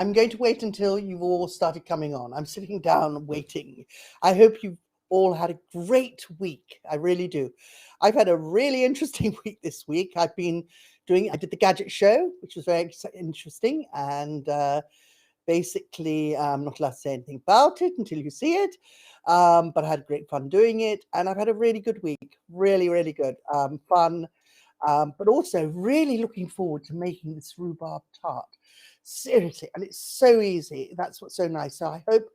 I'm going to wait until you've all started coming on. I'm sitting down waiting. I hope you've all had a great week. I really do. I've had a really interesting week this week. I did the gadget show, which was very interesting. And basically, I'm not allowed to say anything about it until you see it. But I had great fun doing it. And I've had a really good week. Really, really good. Fun. But also really looking forward to making this rhubarb tart. Seriously, and it's so easy. That's what's so nice. So I hope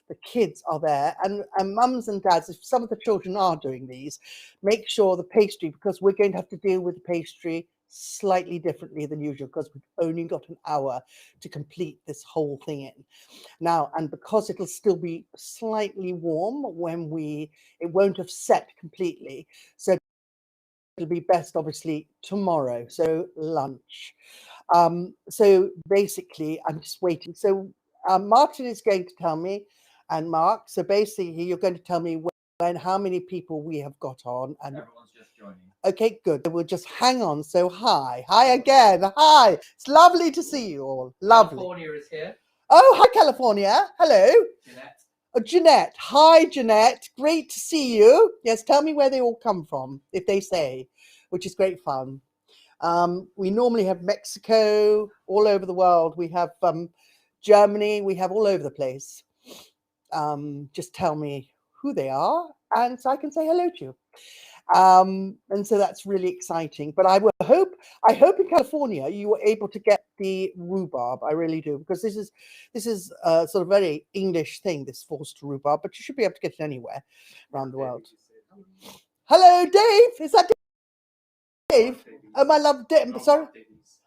the kids are there, and mums and dads, if some of the children are doing these, make sure the pastry, because we're going to have to deal with the pastry slightly differently than usual, because we've only got an hour to complete this whole thing in. Now, and because it'll still be slightly warm when it won't have set completely. So it'll be best, obviously, tomorrow. So lunch. So basically, I'm just waiting. So Martin is going to tell me, and Mark. So basically, you're going to tell me when how many people we have got on. And everyone's just joining. Okay, good. We'll just hang on. So hi again. Hi. It's lovely to see you all. Lovely. California is here. Oh, hi, California. Hello. Jeanette. Oh, Jeanette. Hi, Jeanette. Great to see you. Yes, tell me where they all come from, if they say, which is great fun. We normally have Mexico, all over the world. We have Germany. We have all over the place. Just tell me who they are, and so I can say hello to you. And so that's really exciting. But I hope in California you were able to get the rhubarb. I really do, because this is sort of very English thing, this forced rhubarb. But you should be able to get it anywhere around the world. Hello, Dave. Is that Dave? Oh, my love, Dave. Sorry.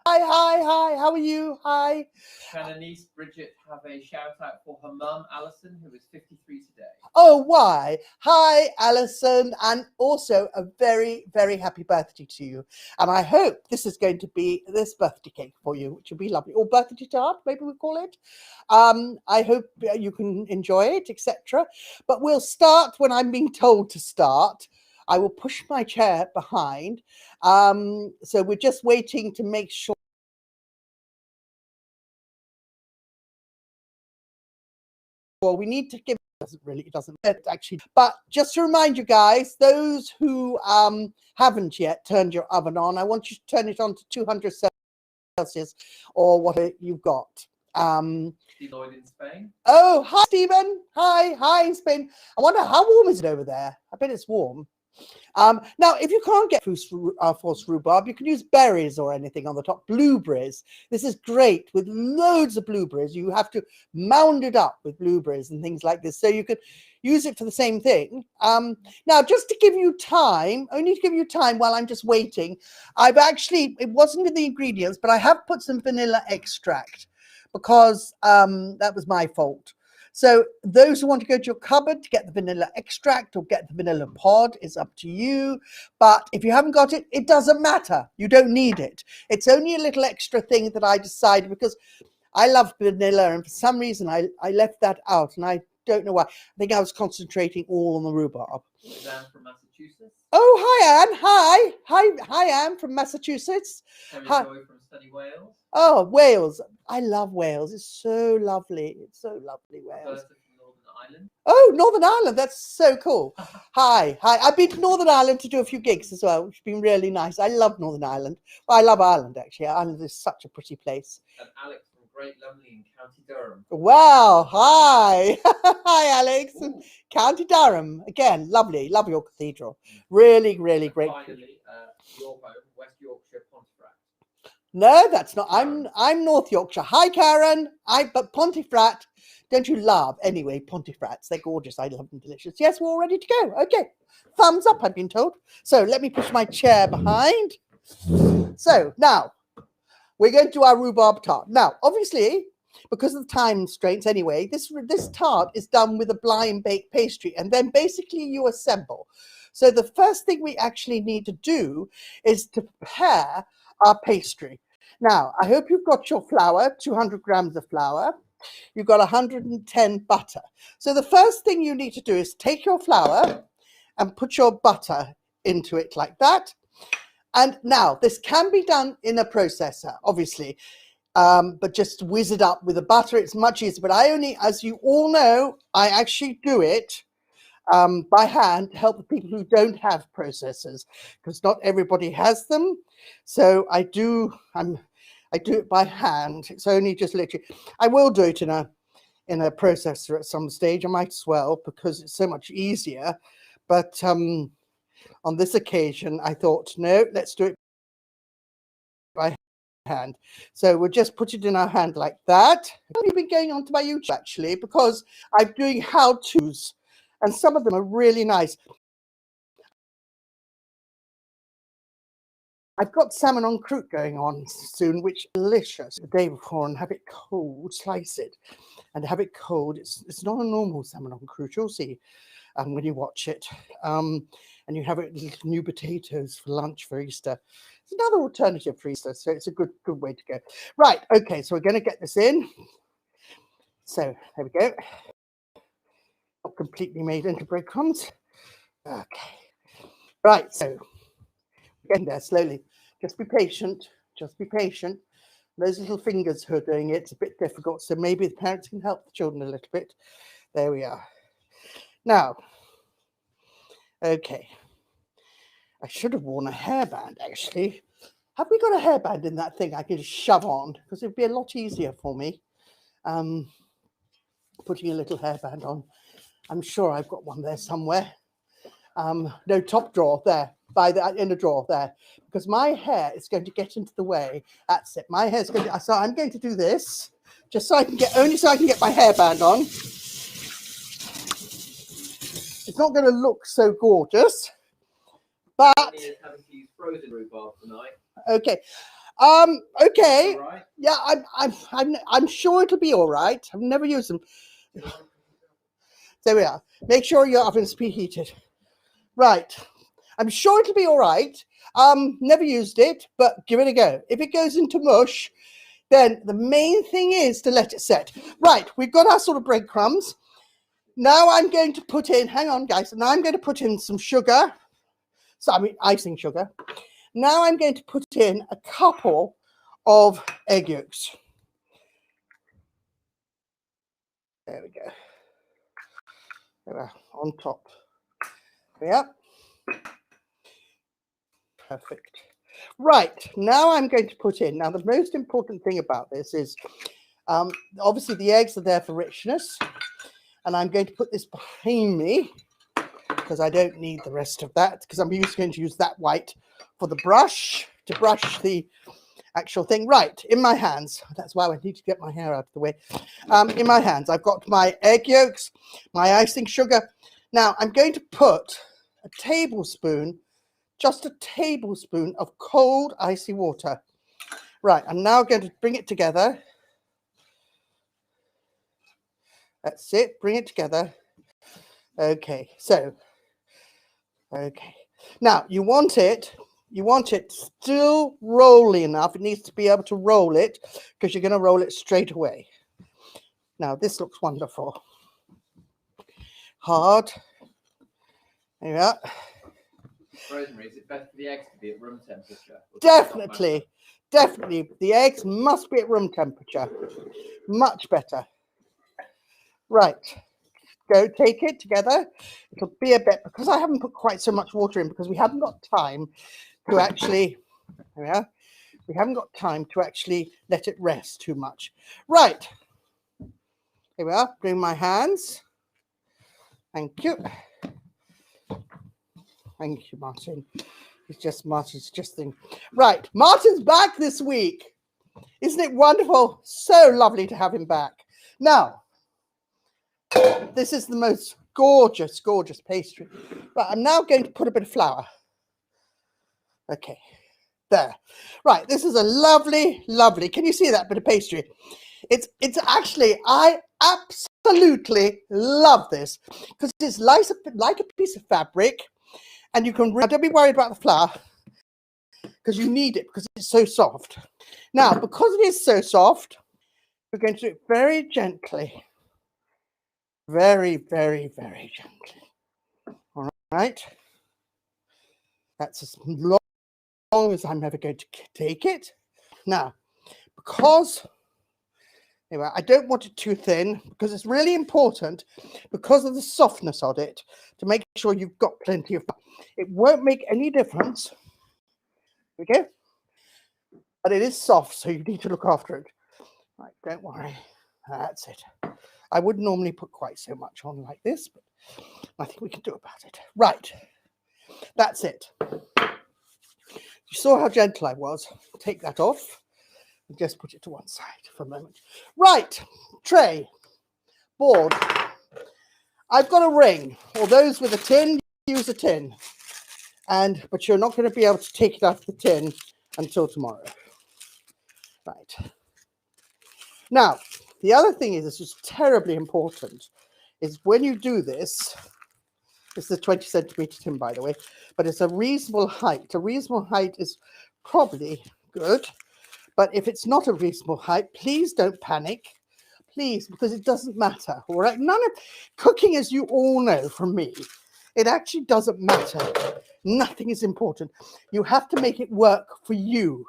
Hi. How are you? Hi. Can her niece Bridget have a shout out for her mum Alison, who is 53 today? Oh, why? Hi, Alison, and also a very, very happy birthday to you. And I hope this is going to be this birthday cake for you, which will be lovely, or birthday tart, maybe we call it. I hope you can enjoy it, etc. But we'll start when I'm being told to start. I will push my chair behind. So we're just waiting to make sure. Well, we need to give. It doesn't actually. But just to remind you guys, those who haven't yet turned your oven on, I want you to turn it on to 200 Celsius or what you've got. Lloyd in Spain. Oh, hi, Stephen. Hi in Spain. I wonder how warm is it over there? I bet it's warm. Now, if you can't get forced rhubarb, you can use berries or anything on the top. Blueberries. This is great with loads of blueberries. You have to mound it up with blueberries and things like this. So you could use it for the same thing. Now, just to give you time, only to give you time while I'm just waiting, it wasn't in the ingredients, but I have put some vanilla extract because that was my fault. So those who want to go to your cupboard to get the vanilla extract or get the vanilla pod is up to you. But if you haven't got it, it doesn't matter. You don't need it. It's only a little extra thing that I decided, because I love vanilla, and for some reason I left that out, and I don't know why. I think I was concentrating all on the rhubarb. Is Anne from Massachusetts? Oh, hi, Anne. Hi, Anne from Massachusetts. Terry Hi. Joy from sunny Wales. Oh, Wales. I love Wales. It's so lovely. It's so lovely, Wales. From Northern Ireland. Oh, Northern Ireland. That's so cool. Hi. I've been to Northern Ireland to do a few gigs as well, which has been really nice. I love Northern Ireland. Well, I love Ireland, actually. Ireland is such a pretty place. And Alex from Great Lumley in County Durham. Wow. Hi. Hi, Alex. Ooh. County Durham. Again, lovely. Love your cathedral. Really, really great. Finally, your home, West Yorkshire, Pontefract. No, that's not. I'm North Yorkshire. Hi, Karen. But Pontefract, don't you love? Anyway, Pontefracts, they're gorgeous. I love them, delicious. Yes, we're all ready to go. Okay, thumbs up, I've been told. So let me push my chair behind. So now we're going to do our rhubarb tart. Now, obviously, because of the time constraints, anyway, this tart is done with a blind baked pastry, and then basically you assemble. So the first thing we actually need to do is to prepare our pastry. Now, I hope you've got your flour, 200 grams of flour. You've got 110 butter. So the first thing you need to do is take your flour and put your butter into it like that. And now this can be done in a processor, obviously. but just whiz it up with the butter. It's much easier. But I only, as you all know, I actually do it by hand to help the people who don't have processors, because not everybody has them. So I do it by hand. It's only just literally, I will do it in a processor at some stage. I might as well, because it's so much easier. But on this occasion, I thought, no, let's do it by hand. So we'll just put it in our hand like that. I've been going on to my YouTube actually, because I'm doing how-tos, and some of them are really nice. I've got salmon en croûte going on soon, which is delicious. The day before, and have it cold, slice it, and have it cold. It's not a normal salmon en croûte, you'll see when you watch it. And you have it with new potatoes for lunch for Easter. It's another alternative for Easter, so it's a good way to go. Right, okay, so we're going to get this in. So there we go. Not completely made into breadcrumbs. Okay. Right, so getting there slowly. Just be patient. Just be patient. Those little fingers who are doing it's a bit difficult, so maybe the parents can help the children a little bit. There we are. Now, okay. I should have worn a hairband, actually. Have we got a hairband in that thing I can just shove on? Because it'd be a lot easier for me. Putting a little hairband on. I'm sure I've got one there somewhere. No, top drawer there, in the drawer there, because my hair is going to get into the way. That's it. My hair's going to. So I'm going to do this, just so I can get my hairband on. It's not going to look so gorgeous, but is having to use frozen rhubarb tonight. Okay. Okay. Right. Yeah, I'm sure it'll be all right. I've never used them. There we are. Make sure your oven's preheated. Right. I'm sure it'll be all right. Never used it, but give it a go. If it goes into mush, then the main thing is to let it set. Right, we've got our sort of breadcrumbs. Now I'm going to put in, hang on guys, now I'm going to put in some sugar. So I mean icing sugar. Now I'm going to put in a couple of egg yolks. There we go. There we are, on top. Yeah. Perfect. Right, now I'm going to put in, now the most important thing about this is, obviously the eggs are there for richness, and I'm going to put this behind me, because I don't need the rest of that, because I'm going to use that white for the brush, to brush the actual thing. Right, in my hands, that's why I need to get my hair out of the way. In my hands, I've got my egg yolks, my icing sugar. Now, I'm going to put a tablespoon, just a tablespoon of cold icy water. Right, I'm now going to bring it together. That's it, bring it together. Okay, so, okay. Now, you want it still rolly enough. It needs to be able to roll it, because you're going to roll it straight away. Now, this looks wonderful. Hard. There you are. Rosemary, is it better for the eggs to be at room temperature? Definitely. Definitely. The eggs must be at room temperature. Much better. Right. Go take it together. It'll be a bit, because I haven't put quite so much water in, because we haven't got time to actually, there we are. We haven't got time to actually let it rest too much. Right. Here we are. Bring my hands. Thank you. Thank you, Martin. Martin's just thing. Right. Martin's back this week. Isn't it wonderful? So lovely to have him back. Now, this is the most gorgeous, gorgeous pastry. Right. I'm now going to put a bit of flour. Okay. There. Right. This is a lovely, lovely. Can you see that bit of pastry? It's actually, I absolutely love this, because it's like a piece of fabric, and you can, don't be worried about the flour, because you need it, because it's so soft. Now, because it is so soft, we're going to do it very gently. Very, very, very gently. All right. That's as long as I'm ever going to take it. Now, because anyway, I don't want it too thin because it's really important because of the softness of it to make sure you've got plenty of. It won't make any difference. Okay, but it is soft, so you need to look after it. Right, don't worry. That's it. I would normally put quite so much on like this, but nothing we can do about it. Right, that's it. You saw how gentle I was. Take that off and just put it to one side for a moment. Right, tray, board. I've got a ring, or those with a tin, use a tin. But you're not going to be able to take it out of the tin until tomorrow. Right. Now, the other thing is, this is terribly important, is when you do this, this is a 20 centimeter tin, by the way, but it's a reasonable height. A reasonable height is probably good, but if it's not a reasonable height, please don't panic. Please, because it doesn't matter, all right? None of cooking, as you all know from me, it actually doesn't matter. Nothing is important. You have to make it work for you.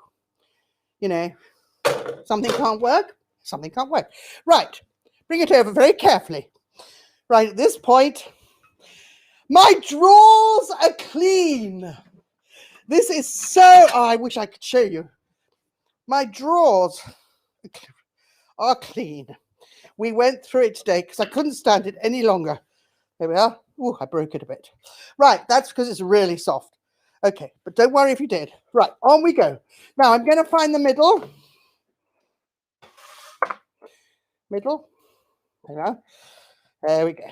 You know, something can't work, something can't work. Right, bring it over very carefully. Right, at this point, my drawers are clean. This is so, oh, I wish I could show you. My drawers are clean. We went through it today because I couldn't stand it any longer. There we are. Oh, I broke it a bit. Right, that's because it's really soft. Okay, but don't worry if you did. Right, on we go. Now I'm going to find the middle. Middle. There we are. There we go.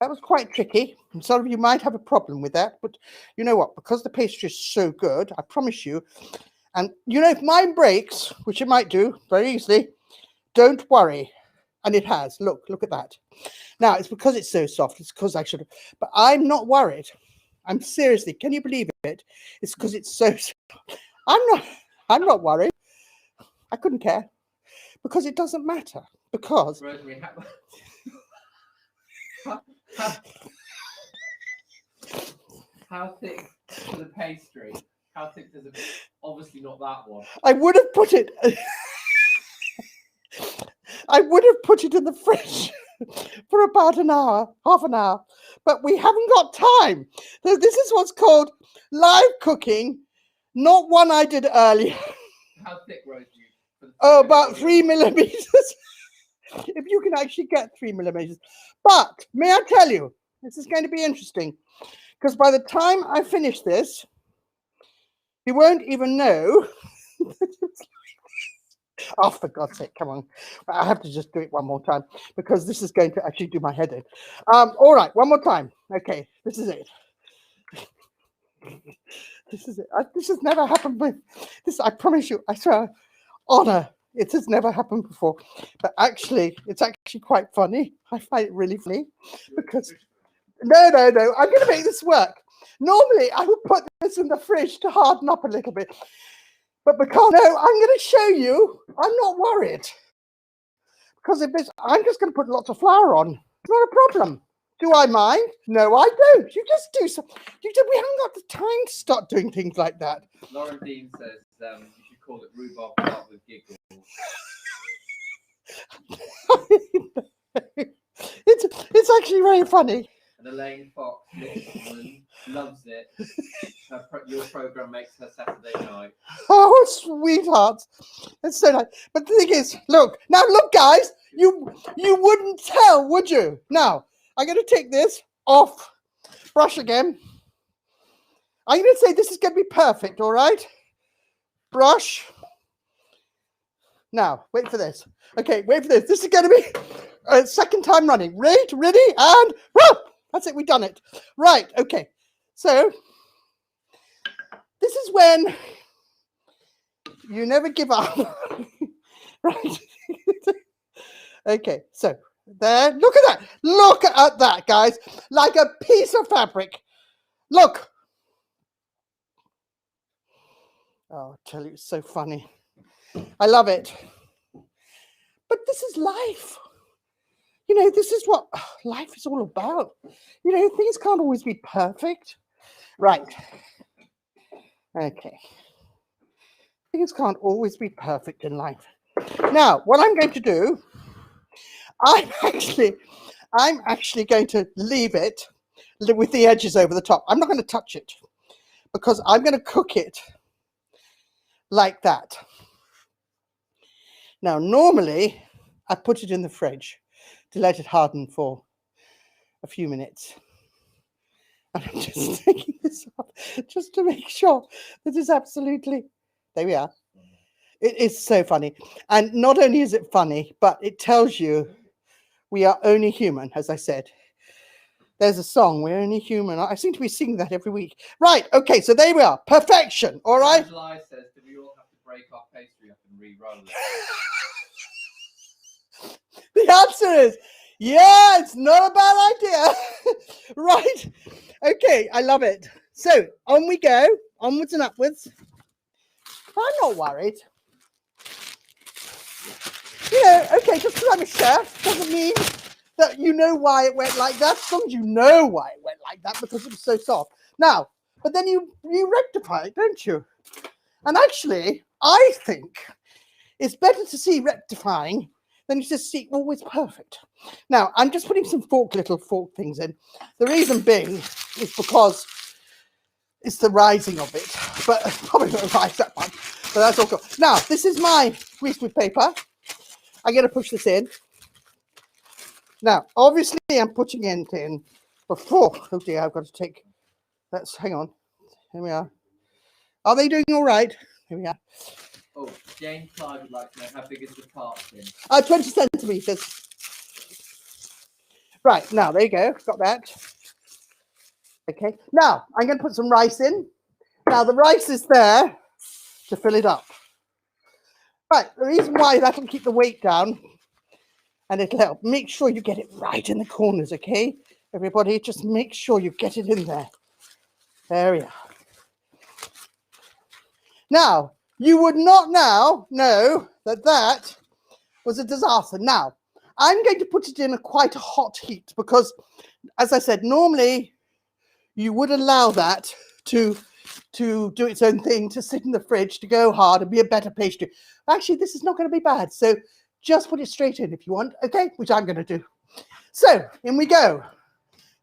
That was quite tricky. And some of you might have a problem with that, but you know what? Because the pastry is so good, I promise you. And you know, if mine breaks, which it might do very easily, don't worry. And it has. Look at that. Now, it's because it's so soft. It's because I should have. But I'm not worried. I'm seriously, can you believe it? It's because it's so soft. I'm not worried. I couldn't care. Because it doesn't matter. Because Rosemary, how thick is the pastry? How thick does it? Obviously not that one. I would have put it. I would have put it in the fridge for about an hour, half an hour, but we haven't got time. This is what's called live cooking, not one I did earlier. How thick, Rosemary? Oh, about 3 millimeters. If you can actually get 3 millimeters. But may I tell you, this is going to be interesting, because by the time I finish this, you won't even know. Oh, for God's sake, come on. I have to just do it one more time because this is going to actually do my head in. All right, one more time. Okay, this is it. This is it. This has never happened with this. I promise you, I swear, honor, it has never happened before. But actually, it's actually quite funny. I find it really funny because no. I'm going to make this work. Normally, I would put this in the fridge to harden up a little bit. But because no, I'm going to show you, I'm not worried. Because if this, I'm just going to put lots of flour on. Not a problem. Do I mind? No, I don't. You just do some. We haven't got the time to start doing things like that. Lauren Dean says you should call it Rhubarb Tart with giggles. It's actually very funny. And Elaine Fox loves it. Your program makes her Saturday night. Oh, sweetheart. That's so nice. But the thing is, look, guys, you wouldn't tell, would you? Now, I'm going to take this off. Brush again. I'm going to say this is going to be perfect, all right? Brush. Now, wait for this. Okay, wait for this. This is going to be second time running. Ready, and whoop! That's it. We've done it. Right. Okay. So this is when you never give up. Right. Okay. So there. Look at that. Look at that, guys. Like a piece of fabric. Look. Oh, I tell you, it's so funny. I love it. But this is life. You know, this is what life is all about. You know, things can't always be perfect. Right. Okay. Things can't always be perfect in life. Now, what I'm going to do, I'm actually going to leave it with the edges over the top. I'm not going to touch it because I'm going to cook it like that. Now, normally I put it in the fridge to let it harden for a few minutes. And I'm just taking this off just to make sure that it's absolutely, there we are. It is so funny. And not only is it funny, but it tells you we are only human, as I said. There's a song, we're only human. I seem to be singing that every week. Right, okay, so there we are. Perfection, all right? Angela says, do we all have to break our pastry up and re-roll it? The answer is, yeah, it's not a bad idea. Right, okay, I love it. So, on we go, onwards and upwards. I'm not worried. You know, okay, just because I'm a chef doesn't mean that you know why it went like that. Sometimes you know why it went like that because it was so soft. Now, but then you rectify it, don't you? And actually, I think it's better to see rectifying than to just see always perfect. Now, I'm just putting some little fork things in. The reason being is because it's the rising of it, but probably not rise that much, but that's all cool. Now, this is my greasewood paper. I'm going to push this in. Now, obviously, I'm putting it in before. Oh dear, I've got to take. Hang on. Here we are. Are they doing all right? Here we are. Oh, Jane Clive would like to know how big is the tart tin? 20 centimeters. Right, now there you go. Got that. Okay. Now I'm going to put some rice in. Now the rice is there to fill it up. Right. The reason why that'll keep the weight down. And it'll help. Make sure you get it right in the corners, okay? Everybody, just make sure you get it in there. There we are. Now, you would not now know that that was a disaster. Now, I'm going to put it in quite a hot heat because, as I said, normally you would allow that to do its own thing, to sit in the fridge, to go hard and be a better pastry. Actually, this is not going to be bad. So just put it straight in if you want, okay? Which I'm going to do. So in we go.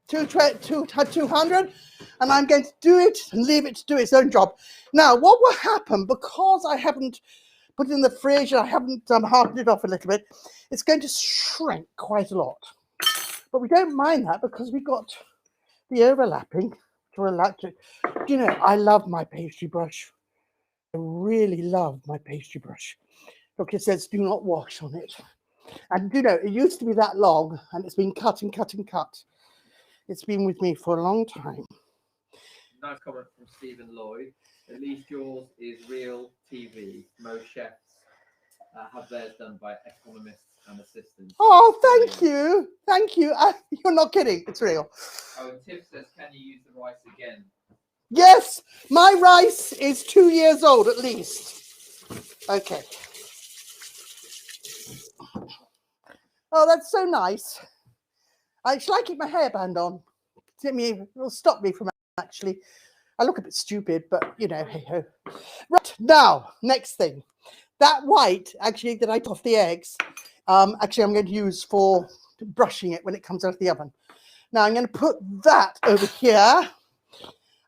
200, and I'm going to do it and leave it to do its own job. Now, what will happen, because I haven't put it in the fridge and I haven't hardened it off a little bit, it's going to shrink quite a lot. But we don't mind that because we've got the overlapping to relax it. You know, I love my pastry brush. I really love my pastry brush. Look, it says do not wash on it. And you know, it used to be that long and it's been cut and cut and cut. It's been with me for a long time. Nice comment from Stephen Lloyd. At least yours is real TV. Most chefs have theirs done by economists and assistants. Oh, thank you. Thank you. You're not kidding. It's real. Oh, and Tiff says, can you use the rice again? Yes, my rice is 2 years old at least. Okay. Oh, that's so nice. Shall I keep my hairband on? It'll stop me from actually. I look a bit stupid, but you know, hey ho. Right, now, next thing. That white, actually, that I took off the eggs, actually, I'm going to use for brushing it when it comes out of the oven. Now, I'm going to put that over here.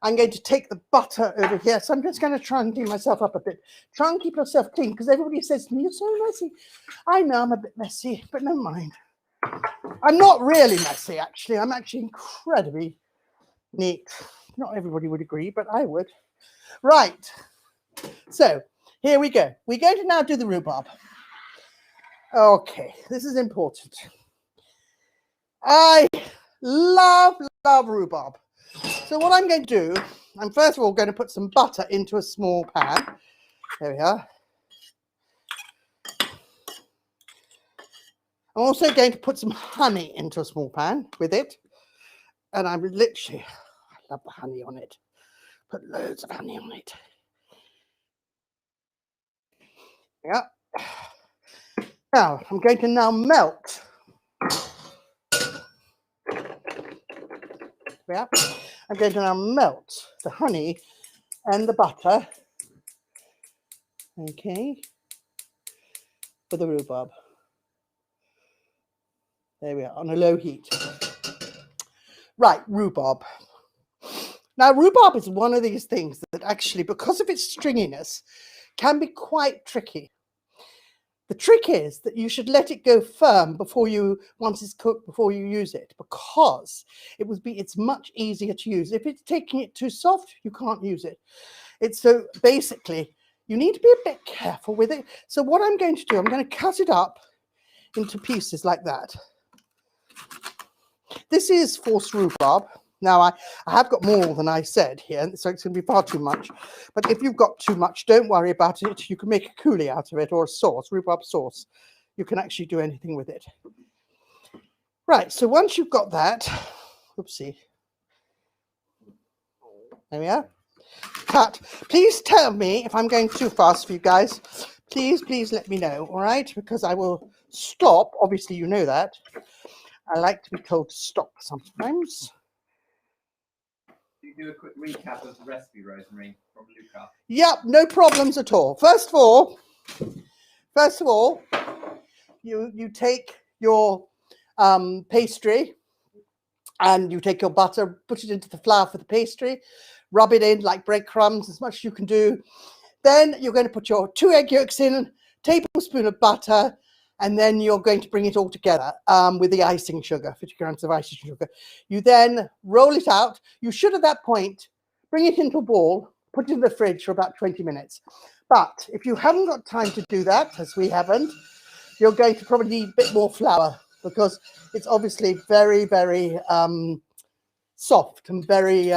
I'm going to take the butter over here. So I'm just going to try and clean myself up a bit. Try and keep yourself clean because everybody says to me, you're so messy. I know I'm a bit messy, but never mind. I'm not really messy, actually. I'm actually incredibly neat. Not everybody would agree, but I would. Right. So here we go. We're going to now do the rhubarb. Okay, this is important. I love rhubarb. So what I'm going to do, I'm first of all going to put some butter into a small pan. There we are. I'm also going to put some honey into a small pan with it. And I'm literally, I love the honey on it. Put loads of honey on it. Yeah. Now, I'm going to now melt. Yeah. I'm going to now melt the honey and the butter Okay, for the rhubarb. There we are, on a low heat. Right, rhubarb. Now, rhubarb is one of these things that actually, because of its stringiness, can be quite tricky. The trick is that you should let it go firm before you, once it's cooked, before you use it, because it's much easier to use. If it's taking it too soft, you can't use it. It's so basically, you need to be a bit careful with it. So what I'm going to do, I'm going to cut it up into pieces like that. This is forced rhubarb. Now, I have got more than I said here, so it's going to be far too much. But if you've got too much, don't worry about it. You can make a coulis out of it, or a sauce, rhubarb sauce. You can actually do anything with it. Right, so once you've got that, oopsie. There we are. Cut. Please tell me if I'm going too fast for you guys. Please let me know, all right? Because I will stop. Obviously, you know that. I like to be told to stop sometimes. You do a quick recap of the recipe, Rosemary, from Luca. Yep, no problems at all. First of all, you take your pastry and you take your butter, put it into the flour for the pastry, rub it in like breadcrumbs, as much as you can do. Then you're going to put your 2 egg yolks in, tablespoon of butter, and then you're going to bring it all together with the icing sugar, 50 grams of icing sugar. You then roll it out. You should, at that point, bring it into a ball, put it in the fridge for about 20 minutes. But if you haven't got time to do that, as we haven't, you're going to probably need a bit more flour, because it's obviously very, very soft and very,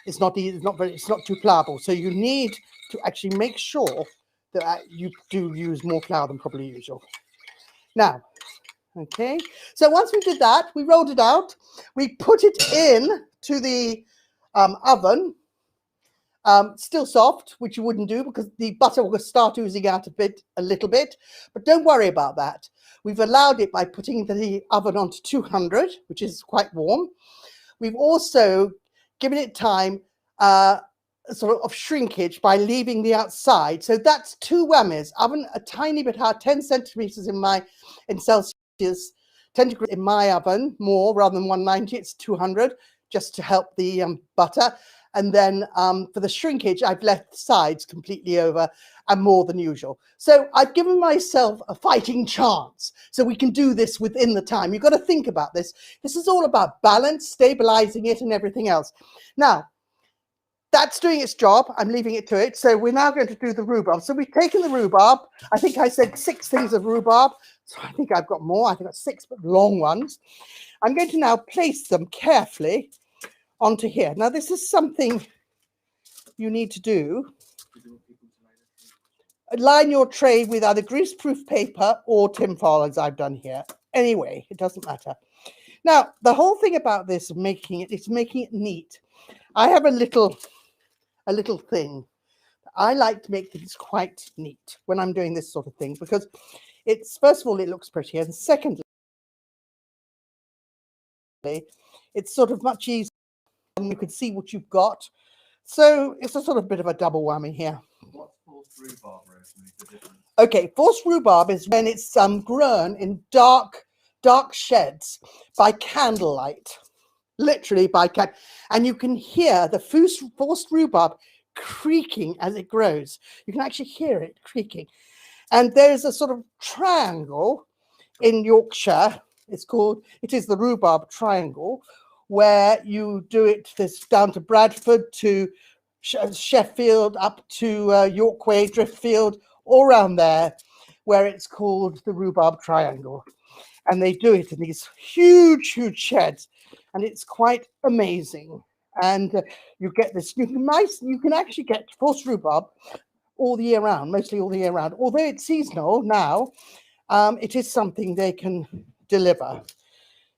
it's not too pliable. So you need to actually make sure that you do use more flour than probably usual. Now, okay, so once we did that, we rolled it out, we put it in to the oven, still soft, which you wouldn't do because the butter will start oozing out a little bit, but don't worry about that. We've allowed it by putting the oven onto 200, which is quite warm. We've also given it time sort of shrinkage by leaving the outside. So that's 2 whammies. Oven a tiny bit high, 10 centimeters in Celsius, 10 degrees in my oven, more rather than 190, it's 200, just to help the butter. And then for the shrinkage, I've left the sides completely over and more than usual. So I've given myself a fighting chance. So we can do this within the time. You've got to think about this. This is all about balance, stabilizing it and everything else. Now, that's doing its job. I'm leaving it to it. So we're now going to do the rhubarb. So we've taken the rhubarb. I think I said 6 things of rhubarb. So I think I've got more. I think I've got 6 but long ones. I'm going to now place them carefully onto here. Now, this is something you need to do. Line your tray with either greaseproof paper or tinfoil, as I've done here. Anyway, it doesn't matter. Now, the whole thing about this is making it neat. I have a little thing. I like to make things quite neat when I'm doing this sort of thing, because it's, first of all, it looks pretty, and secondly, it's sort of much easier. You can see what you've got. So it's a sort of bit of a double whammy here. What's forced rhubarb, Rosemary? Okay, forced rhubarb is when it's grown in dark sheds by candlelight, literally by candlelight, and you can hear the forced rhubarb creaking as it grows. You can actually hear it creaking. And there's a sort of triangle in Yorkshire. It is the rhubarb triangle, where you do it this down to Bradford, to Sheffield, up to York Way, Driftfield, all around there, where it's called the rhubarb triangle. And they do it in these huge sheds, and it's quite amazing. And you get this, you can actually get forced rhubarb all the year round, mostly all the year round. Although it's seasonal now, it is something they can deliver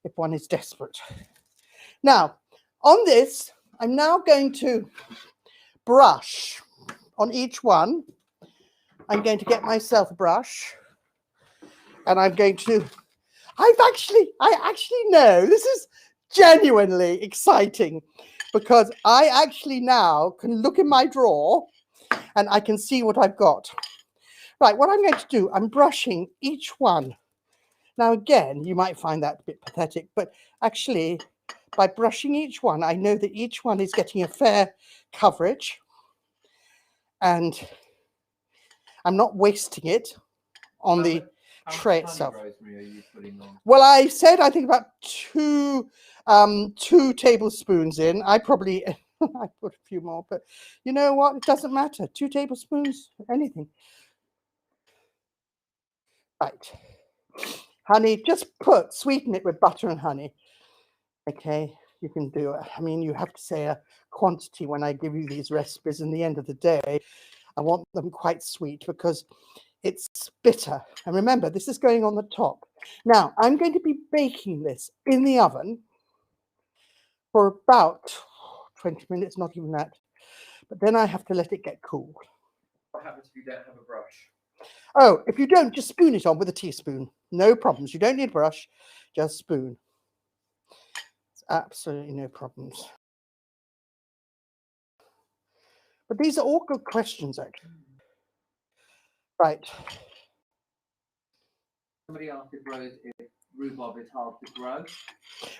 if one is desperate. Now, on this, I'm now going to brush on each one. I'm going to get myself a brush, and I'm going to, I actually know, this is genuinely exciting, because I actually now can look in my drawer and I can see what I've got. Right, what I'm going to do, I'm brushing each one. Now, again, you might find that a bit pathetic, but actually, by brushing each one, I know that each one is getting a fair coverage, and I'm not wasting it on the tray itself. Rosemary, are you putting on? Well, I said I think about two tablespoons in. I probably I put a few more, but you know what? It doesn't matter. 2 tablespoons, anything. Right. Honey, just sweeten it with butter and honey. Okay, you can do it. I mean, you have to say a quantity when I give you these recipes. In the end of the day, I want them quite sweet because it's bitter. And remember, this is going on the top. Now, I'm going to be baking this in the oven for about 20 minutes, not even that. But then I have to let it get cool. What happens if you don't have a brush? Oh, if you don't, just spoon it on with a teaspoon. No problems. You don't need a brush, just spoon. It's absolutely no problems. But these are all good questions, actually. Right. Somebody asked if rhubarb is hard to grow.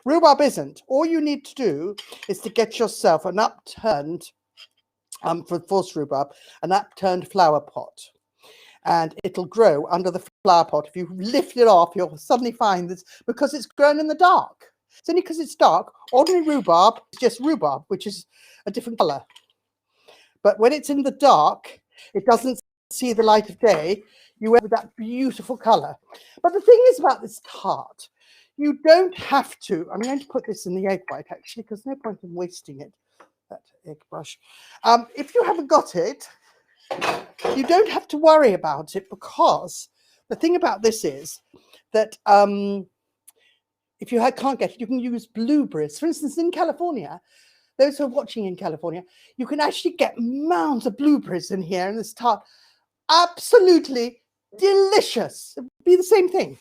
Rhubarb isn't. All you need to do is to get yourself an upturned, for forced rhubarb, an upturned flower pot. And it'll grow under the flower pot. If you lift it off, you'll suddenly find this because it's grown in the dark. It's only because it's dark. Ordinary rhubarb is just rhubarb, which is a different color. But when it's in the dark, it doesn't see the light of day. You have that beautiful color. But the thing is about this tart, you don't have to. I'm going to put this in the egg white, actually, because no point in wasting it, that egg brush. If you haven't got it, you don't have to worry about it, because the thing about this is that if you can't get it, you can use blueberries. For instance, in California, those who are watching in California, you can actually get mounds of blueberries in here in this tart. Absolutely delicious. It'd be the same thing.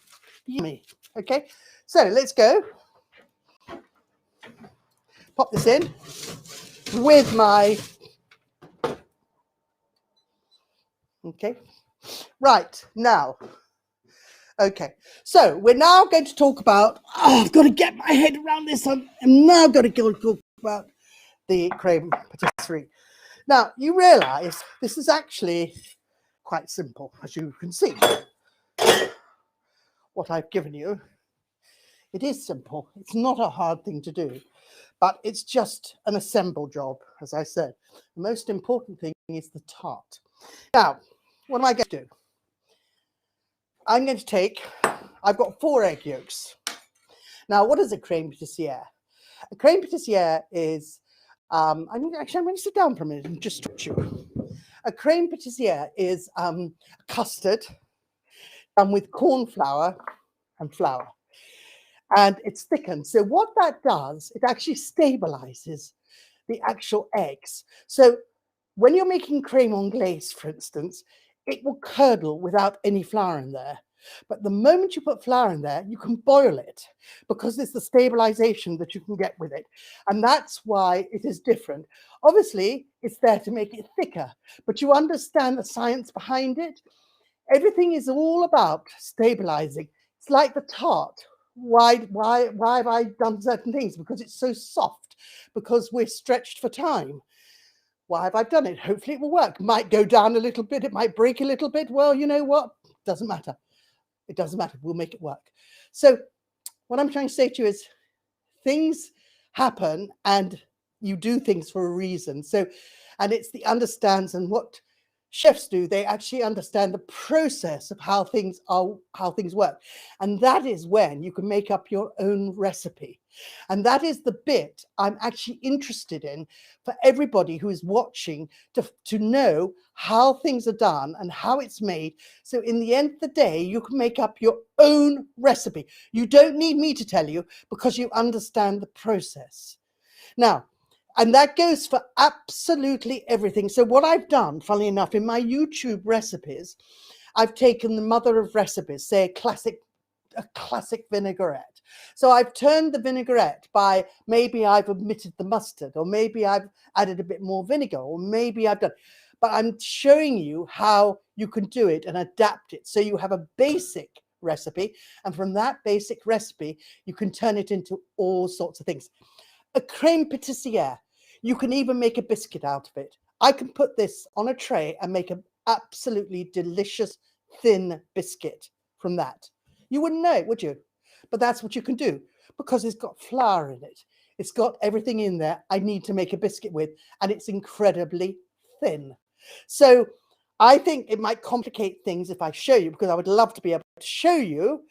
Yummy. Okay, so let's go. Pop this in with my... Okay, right, now. Okay, so we're now going to talk about... I've got to get my head around this. I'm now going to talk about the creme patisserie. Now, you realize this is actually quite simple, as you can see. What I've given you, it is simple. It's not a hard thing to do, but it's just an assemble job, as I said. The most important thing is the tart. Now, what am I going to do? I'm going to take, I've got 4 egg yolks. Now, what is a creme patissiere? A creme patissiere is, I'm going to sit down for a minute and just stretch you. A creme patissiere is custard done with corn flour and flour. And it's thickened. So what that does, it actually stabilizes the actual eggs. So when you're making creme anglaise, for instance, it will curdle without any flour in there. But the moment you put flour in there, you can boil it, because it's the stabilization that you can get with it. And that's why it is different. Obviously, it's there to make it thicker, but you understand the science behind it. Everything is all about stabilizing. It's like the tart. Why have I done certain things? Because it's so soft, because we're stretched for time. Why have I done it? Hopefully it will work. Might go down a little bit. It might break a little bit. Well, you know what? Doesn't matter. It doesn't matter. We'll make it work. So what I'm trying to say to you is, things happen and you do things for a reason. So, and it's the understands, and what chefs do, they actually understand the process of how things work. And that is when you can make up your own recipe. And that is the bit I'm actually interested in for everybody who is watching, to know how things are done and how it's made. So in the end of the day, you can make up your own recipe. You don't need me to tell you, because you understand the process. Now, and that goes for absolutely everything. So what I've done, funnily enough, in my YouTube recipes, I've taken the mother of recipes, say a classic vinaigrette. So I've turned the vinaigrette by, maybe I've omitted the mustard, or maybe I've added a bit more vinegar, or maybe I've done. but I'm showing you how you can do it and adapt it. So you have a basic recipe, and from that basic recipe, you can turn it into all sorts of things. A creme patissiere, you can even make a biscuit out of it. I can put this on a tray and make an absolutely delicious thin biscuit from that. You wouldn't know it, would you? But that's what you can do because it's got flour in it. It's got everything in there I need to make a biscuit with, and it's incredibly thin. So I think it might complicate things if I show you, because I would love to be able to show you,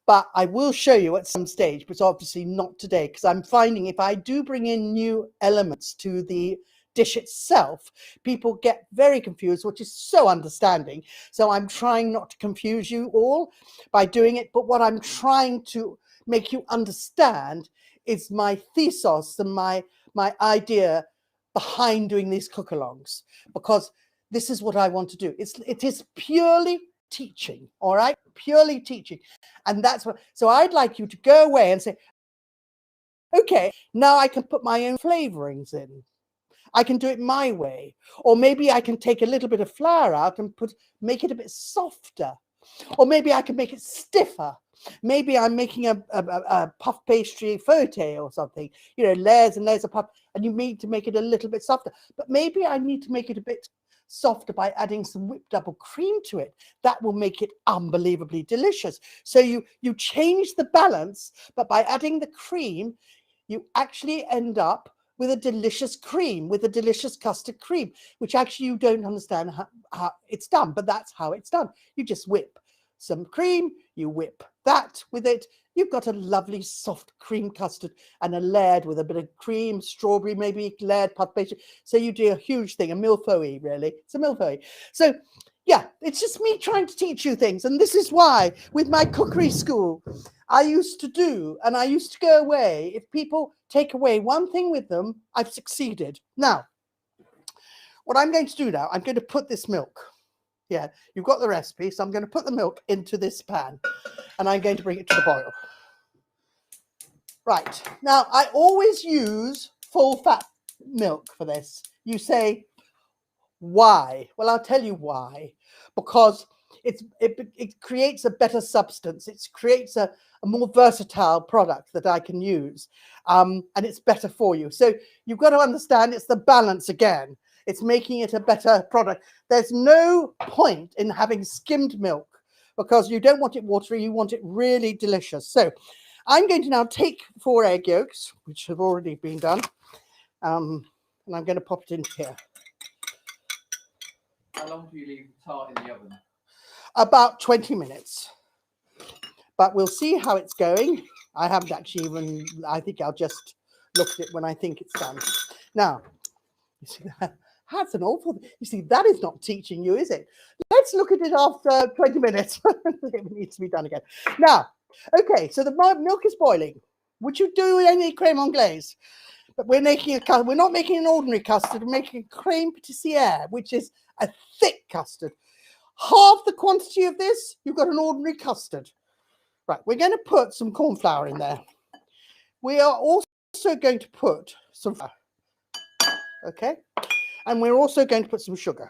but I will show you at some stage, but obviously not today, because I'm finding if I do bring in new elements to the dish itself, people get very confused, which is so understanding. So I'm trying not to confuse you all by doing it, but what I'm trying to make you understand is my thesis and my idea behind doing these cook-alongs, because this is what I want to do. It is purely teaching, all right? Purely teaching. And that's what, so I'd like you to go away and say, okay, now I can put my own flavorings in. I can do it my way. Or maybe I can take a little bit of flour out and make it a bit softer. Or maybe I can make it stiffer. Maybe I'm making a puff pastry feuilleté or something, you know, layers and layers of puff, and you need to make it a little bit softer. But maybe I need to make it a bit softer by adding some whipped double cream to it. That will make it unbelievably delicious. So you change the balance, but by adding the cream, you actually end up with a delicious cream, with a delicious custard cream, which actually you don't understand how it's done, but that's how it's done. You just whip some cream, you whip that with it, you've got a lovely soft cream custard and a layered with a bit of cream, strawberry, maybe layered puff pastry. So you do a huge thing, a millefeuille, really. It's a millefeuille. So yeah, it's just me trying to teach you things. And this is why with my cookery school, I used to do, and I used to go away. If people take away one thing with them, I've succeeded. Now, what I'm going to do now, I'm going to put this milk. Yeah, you've got the recipe. So I'm going to put the milk into this pan and I'm going to bring it to the boil. Right, now I always use full fat milk for this. You say, why? Well, I'll tell you why. Because it creates a better substance. It creates a more versatile product that I can use. And it's better for you. So you've got to understand it's the balance again. It's making it a better product. There's no point in having skimmed milk because you don't want it watery. You want it really delicious. So I'm going to now take 4 egg yolks, which have already been done. And I'm going to pop it into here. How long do you leave the tart in the oven? About 20 minutes. But we'll see how it's going. I haven't actually even, I think I'll just look at it when I think it's done. Now, you see that? That's an awful, you see, that is not teaching you, is it? Let's look at it after 20 minutes. It needs to be done again. Now, okay, so the milk is boiling. Would you do any creme anglaise? But we're making we're not making an ordinary custard, we're making a creme patissiere, which is a thick custard. Half the quantity of this, you've got an ordinary custard. Right, we're going to put some corn flour in there. We are also going to put some flour. Okay, and we're also going to put some sugar.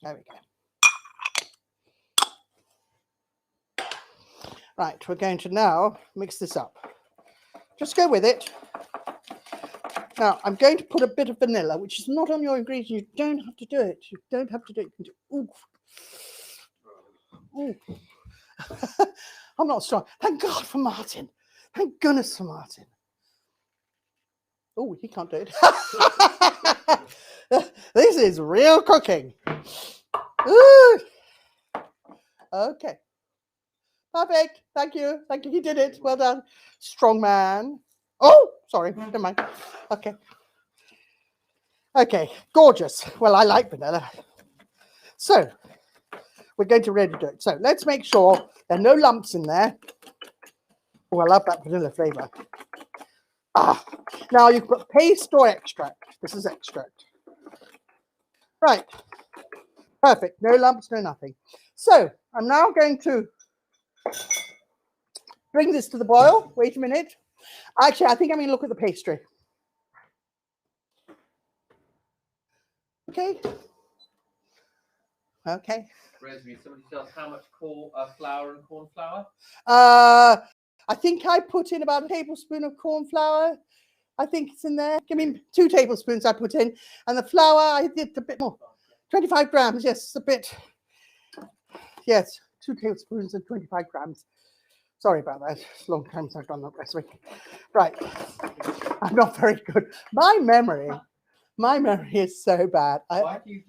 There we go. Right, we're going to now mix this up. Just go with it. Now, I'm going to put a bit of vanilla, which is not on your ingredients. You don't have to do it. You don't have to do it. You can do, ooh. Ooh. I'm not strong. Thank God for Martin. Thank goodness for Martin. Oh, he can't do it. This is real cooking. Ooh. Okay. Perfect. Thank you. Thank you. He did it. Well done. Strong man. Oh, sorry. Never mind. Okay. Okay. Gorgeous. Well, I like vanilla. So, we're going to ready to do it. So, let's make sure there are no lumps in there. Oh, I love that vanilla flavor. Ah, now you can put paste or extract. This is extract. Right. Perfect. No lumps, no nothing. So, I'm now going to bring this to the boil. Wait a minute. Actually, I think I'm going to look at the pastry. Okay. Okay. Rosemary, somebody tells how much flour and corn flour? I think I put in about a tablespoon of corn flour. I think it's in there. Give me 2 tablespoons I put in. And the flour, I did a bit more. 25 grams, yes, a bit. Yes, 2 tablespoons and 25 grams. Sorry about that. It's a long time since I've done that recipe. Right. I'm not very good. My memory is so bad. Why do you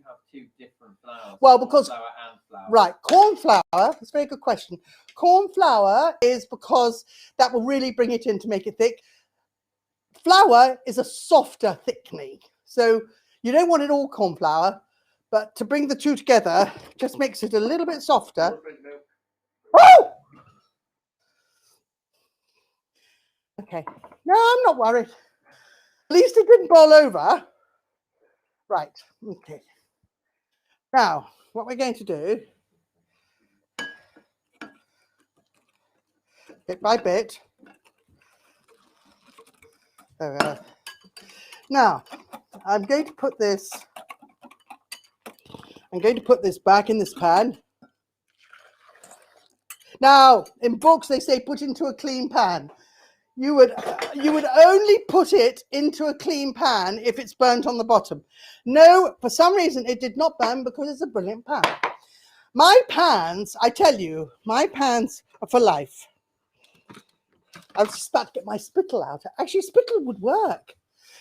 have 2 different flours? Well, corn because flour and flour. Right, corn flour. That's a very good question. Corn flour is because that will really bring it in to make it thick. Flour is a softer thickening, so you don't want it all corn flour, but to bring the 2 together just makes it a little bit softer. Oh! Okay. No, I'm not worried. At least it didn't boil over. Right. Okay. Now, what we're going to do, bit by bit. There we are. Now, I'm going to put this back in this pan. Now, in books they say put into a clean pan. You would only put it into a clean pan if it's burnt on the bottom. No, for some reason it did not burn because it's a brilliant pan. My pans, I tell you, my pans are for life. I was just about to get my spittle out. Actually, spittle would work.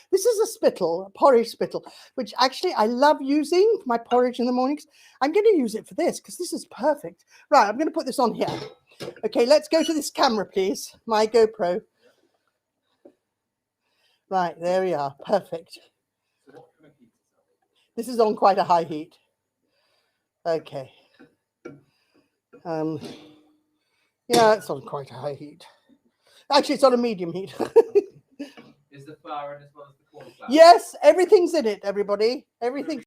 This is a spittle, a porridge spittle, which actually I love using for my porridge in the mornings. I'm going to use it for this because this is perfect. Right, I'm going to put this on here. Okay, let's go to this camera, please. My GoPro. Right, there we are. Perfect. This is on quite a high heat. Okay. Yeah, it's on quite a high heat. Actually, it's on a medium heat. Is the flour in as well as the corn flour? Yes, everything's in it, everybody. Everything.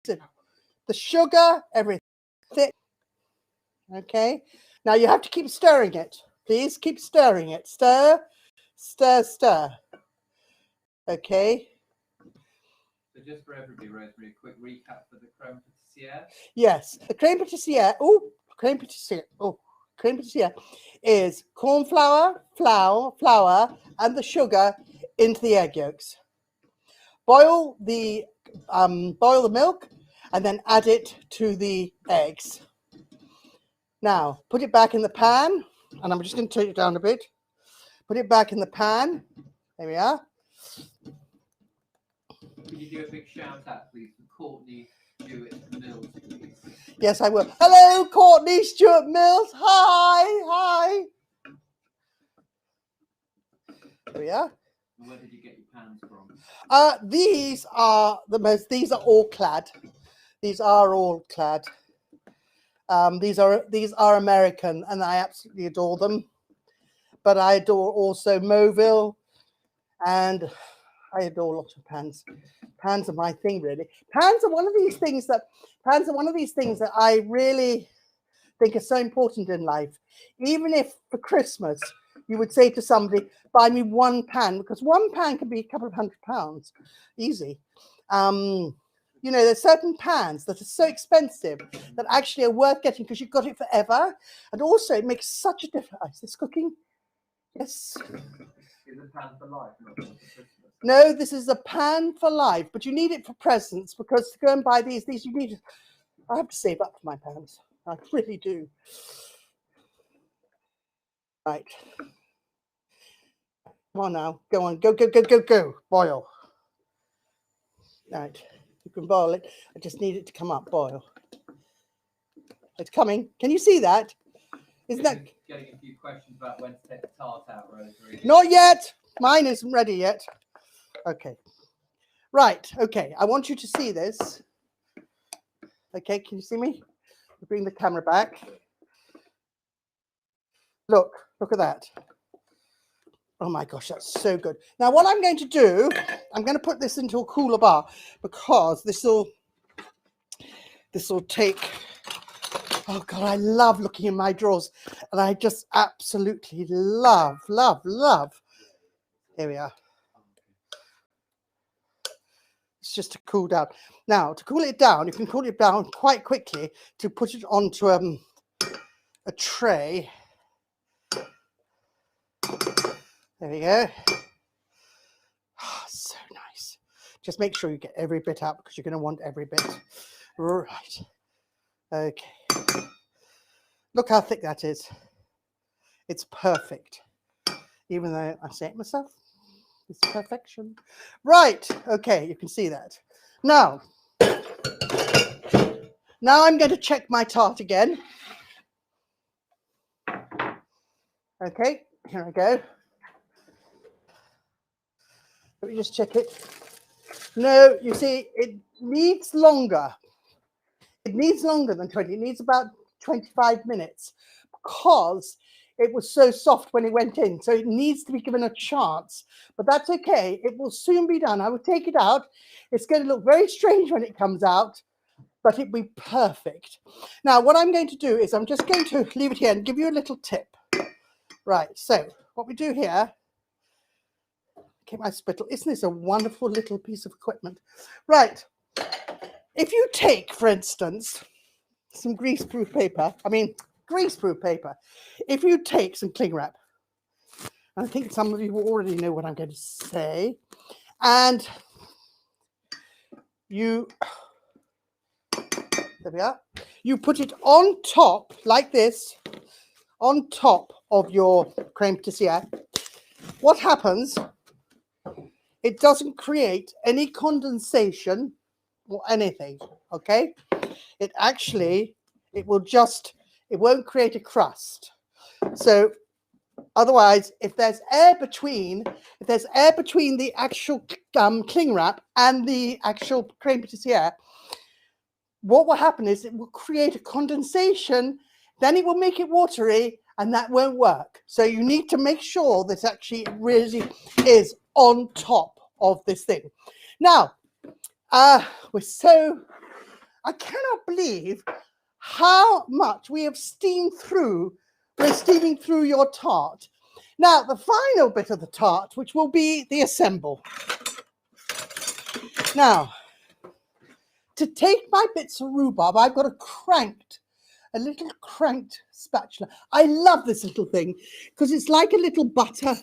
The sugar, everything. Okay. Now you have to keep stirring it. Please keep stirring it. Stir, stir, stir. Okay. So just for everybody, Rosemary, a quick recap for the creme patissiere. Yes, the creme patissiere. Creme patissiere is corn flour, flour, and the sugar into the egg yolks. Boil the milk and then add it to the eggs. Now put it back in the pan, and I'm just going to turn it down a bit. Put it back in the pan. There we are. Could you do a big shout out, please, for Courtney Stewart Mills, please? Yes, I will. Hello, Courtney Stewart Mills. Hi. There we are. And where did you get your pans from? These are all clad. These are all clad. These are American, and I absolutely adore them. But I adore also Moville, and I adore lots of pans. Pans are my thing, really. Pans are one of these things that I really think are so important in life. Even if for Christmas you would say to somebody, buy me 1 pan, because 1 pan can be a couple of £100, easy. There's certain pans that are so expensive that actually are worth getting because you've got it forever. And also it makes such a difference. Is this cooking? Yes. Is a pan for life, not for Christmas? No, this is a pan for life, but you need it for presents, because to go and buy these you need. I have to save up for my pans. I really do. Right. Come on now. Go on. Go. Boil. Right. You can boil it. I just need it to come up. Boil. It's coming. Can you see that? Isn't that getting a few questions about when to take the tart out, Rosemary? Not yet. Mine isn't ready yet. Okay. Right. Okay. I want you to see this. Okay. Can you see me? Bring the camera back. Look at that. Oh my gosh, that's so good. Now what I'm going to do, I'm going to put this into a cooler bar, because this will take, oh God, I love looking in my drawers, and I just absolutely love. Here we are. It's just to cool down. Now, to cool it down, you can cool it down quite quickly to put it onto a tray. There we go. Oh, so nice. Just make sure you get every bit out because you're going to want every bit. Right. Okay. Look how thick that is. It's perfect. Even though I say it myself, it's perfection. Right. Okay, you can see that. Now I'm going to check my tart again. Okay, here I go. Let me just check it. No, you see, it needs longer. It needs longer than 20. It needs about 25 minutes because it was so soft when it went in. So it needs to be given a chance. But that's okay. It will soon be done. I will take it out. It's going to look very strange when it comes out, but it'll be perfect. Now, what I'm going to do is I'm just going to leave it here and give you a little tip. Right, so what we do here, okay, my spittle, isn't this a wonderful little piece of equipment? Right, if you take, for instance, some greaseproof paper, if you take some cling wrap, and I think some of you already know what I'm going to say, and you, there we are, you put it on top, like this, on top of your creme patissiere. What happens, it doesn't create any condensation or anything, okay? It won't create a crust. So otherwise, if there's air between the actual cling wrap and the actual creme patissiere, what will happen is it will create a condensation, then it will make it watery, and that won't work. So you need to make sure that actually it really is on top of this thing. Now, I cannot believe how much we have steamed through. We're steaming through your tart. Now, the final bit of the tart, which will be the assemble. Now, to take my bits of rhubarb, I've got a little cranked spatula. I love this little thing because it's like a little butter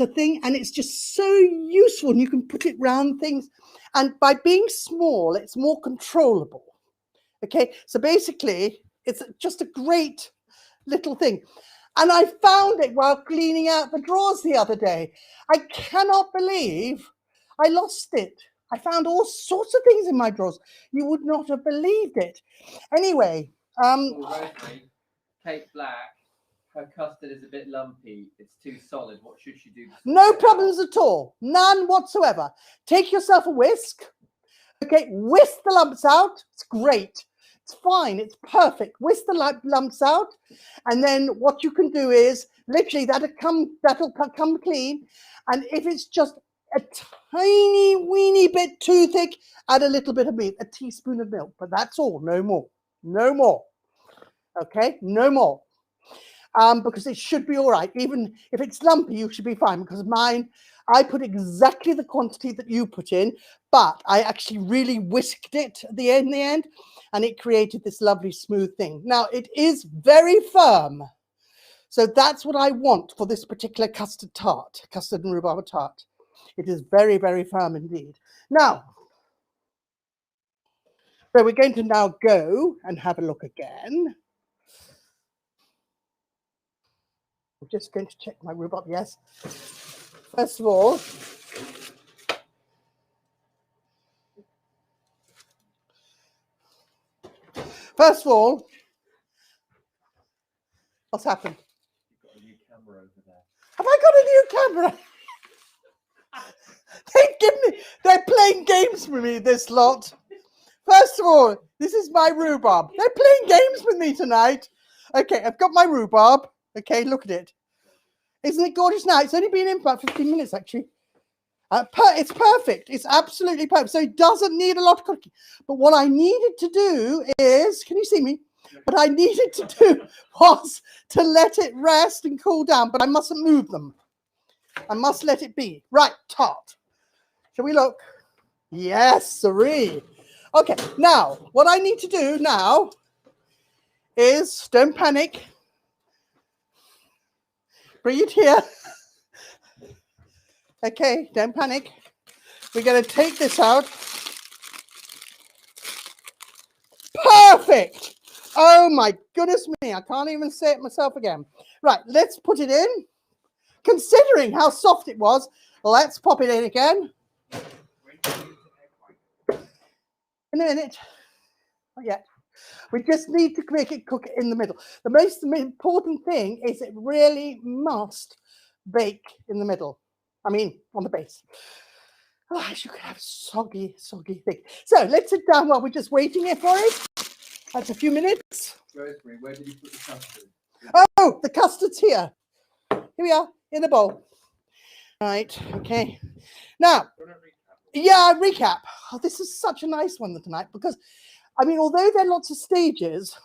thing, and it's just so useful, and you can put it round things, and by being small it's more controllable. Okay, so basically it's just a great little thing, and I found it while cleaning out the drawers the other day. I cannot believe I lost it. I found all sorts of things in my drawers. You would not have believed it. Anyway, Rosemary, Kate Black, her custard is a bit lumpy. It's too solid. What should she do? No problems at all. None whatsoever. Take yourself a whisk. Okay, whisk the lumps out. It's great. It's fine. It's perfect. Whisk the lumps out. And then what you can do is literally that'll come clean. And if it's just a tiny weeny bit too thick, add a little bit of milk, a teaspoon of milk. But that's all. No more. No more. Okay, no more. Because it should be all right. Even if it's lumpy, you should be fine, because mine, I put exactly the quantity that you put in, but I actually really whisked it at the end, and it created this lovely smooth thing. Now, it is very firm. So that's what I want for this particular custard and rhubarb tart. It is very, very firm indeed. Now, so we're going to now go and have a look again. I'm just going to check my rhubarb. Yes. First of all, what's happened? You've got a new camera over there. Have I got a new camera? They're playing games with me, this lot. First of all, this is my rhubarb. They're playing games with me tonight. Okay, I've got my rhubarb. Okay, look at it. Isn't it gorgeous now? It's only been in about 15 minutes, actually. It's perfect. It's absolutely perfect. So it doesn't need a lot of cooking. But what I needed to do is, can you see me? What I needed to do was to let it rest and cool down, but I mustn't move them. I must let it be. Right, tart. Shall we look? Yes, siree. Okay, now, what I need to do now is, don't panic. Bring it here. Okay, don't panic. We're going to take this out. Perfect. Oh my goodness me, I can't even say it myself again. Right, let's put it in. Considering how soft it was, let's pop it in again. In a minute. Not yet. We just need to make it cook in the middle. The most important thing is it really must bake in the middle. I mean, on the base. Otherwise, you could have soggy thing. So let's sit down while we're just waiting here for it. That's a few minutes. Rosemary, where did you put the custard? Oh, the custard's here. Here we are, in the bowl. Right, okay. Now, recap. Oh, this is such a nice one tonight because, I mean, although there are lots of stages,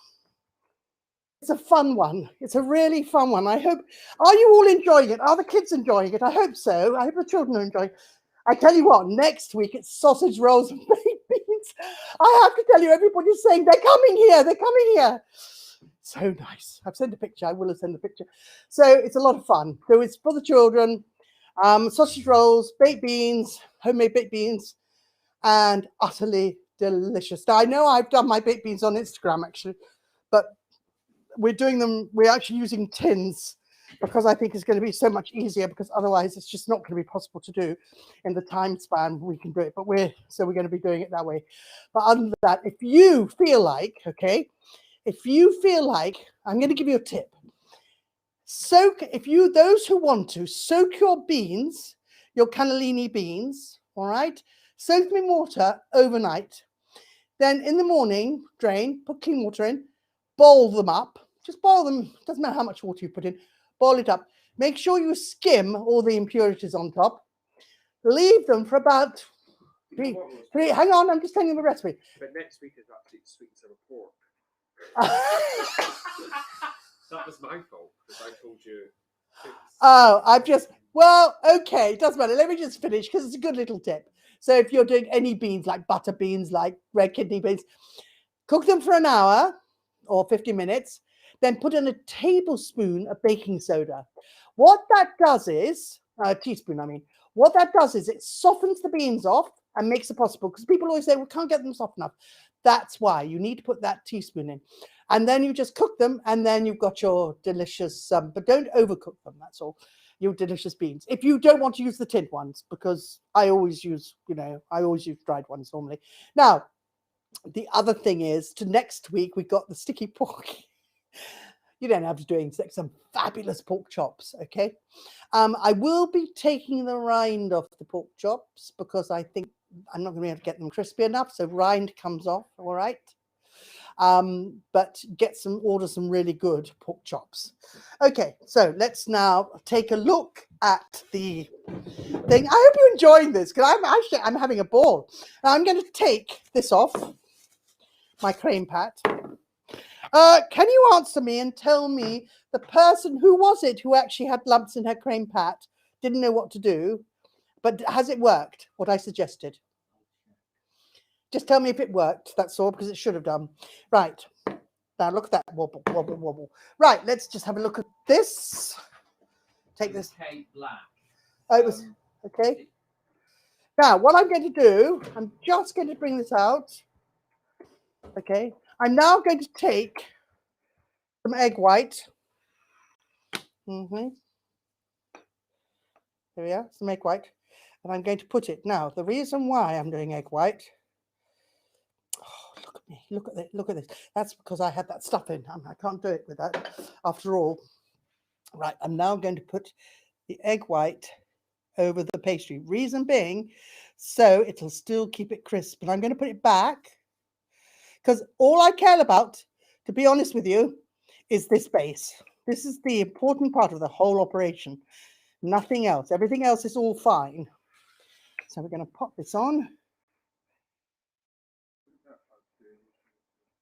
it's a fun one. It's a really fun one. I hope, are you all enjoying it? Are the kids enjoying it? I hope so. I hope the children are enjoying it. I tell you what, next week it's sausage rolls and baked beans. I have to tell you, everybody's saying, they're coming here, they're coming here. So nice. I've sent a picture. I will have sent a picture. So it's a lot of fun. So it's for the children. Sausage rolls, baked beans, homemade baked beans, and utterly delicious. Now, I know I've done my baked beans on Instagram, actually, but we're doing them, we're actually using tins because I think it's going to be so much easier, because otherwise it's just not going to be possible to do in the time span we can do it. But we're going to be doing it that way. But other than that, if you feel like, okay, I'm going to give you a tip. Soak, those who want to, soak your beans, your cannellini beans, all right? Soak them in water overnight. Then in the morning, drain, put clean water in, boil them up. Just boil them, doesn't matter how much water you put in, boil it up. Make sure you skim all the impurities on top. Leave them for about three, hang on, I'm just telling you the recipe. But next week is absolute sweets and a pork. That was my fault, because I told you. Well, okay, it doesn't matter. Let me just finish, because it's a good little tip. So if you're doing any beans, like butter beans, like red kidney beans, cook them for an hour or 50 minutes, then put in a tablespoon of baking soda. What that does is, a teaspoon, I mean, what that does is it softens the beans off and makes it possible, because people always say, we can't get them soft enough. That's why you need to put that teaspoon in. And then you just cook them, and then you've got your delicious, but don't overcook them, that's all, your delicious beans. If you don't want to use the tinned ones, because I always use dried ones normally. Now, the other thing is, to next week, we got the sticky pork. You don't have to do it, like some fabulous pork chops, okay? I will be taking the rind off the pork chops, because I think I'm not going to be able to get them crispy enough, so rind comes off, all right? But order some really good pork chops. Okay, so let's now take a look at the thing. I hope you're enjoying this, because I'm having a ball. Now I'm going to take this off my creme pat. Can you answer me and tell me, the person, who was it who actually had lumps in her creme pat, didn't know what to do, but has it worked, what I suggested? Just tell me if it worked, that's all, because it should have done. Right, now look at that, wobble, wobble, wobble. Right, let's just have a look at this. Take this. Kate Black. Oh, it was, okay. Now, what I'm going to do, I'm just going to bring this out. Okay, I'm now going to take some egg white. There we are, some egg white. And I'm going to put it. Now, the reason why I'm doing egg white, oh, look at me, look at this. That's because I had that stuff in. I can't do it with that, after all. Right, I'm now going to put the egg white over the pastry. Reason being, so it'll still keep it crisp. And I'm going to put it back, because all I care about, to be honest with you, is this base. This is the important part of the whole operation. Nothing else. Everything else is all fine. So we're going to pop this on.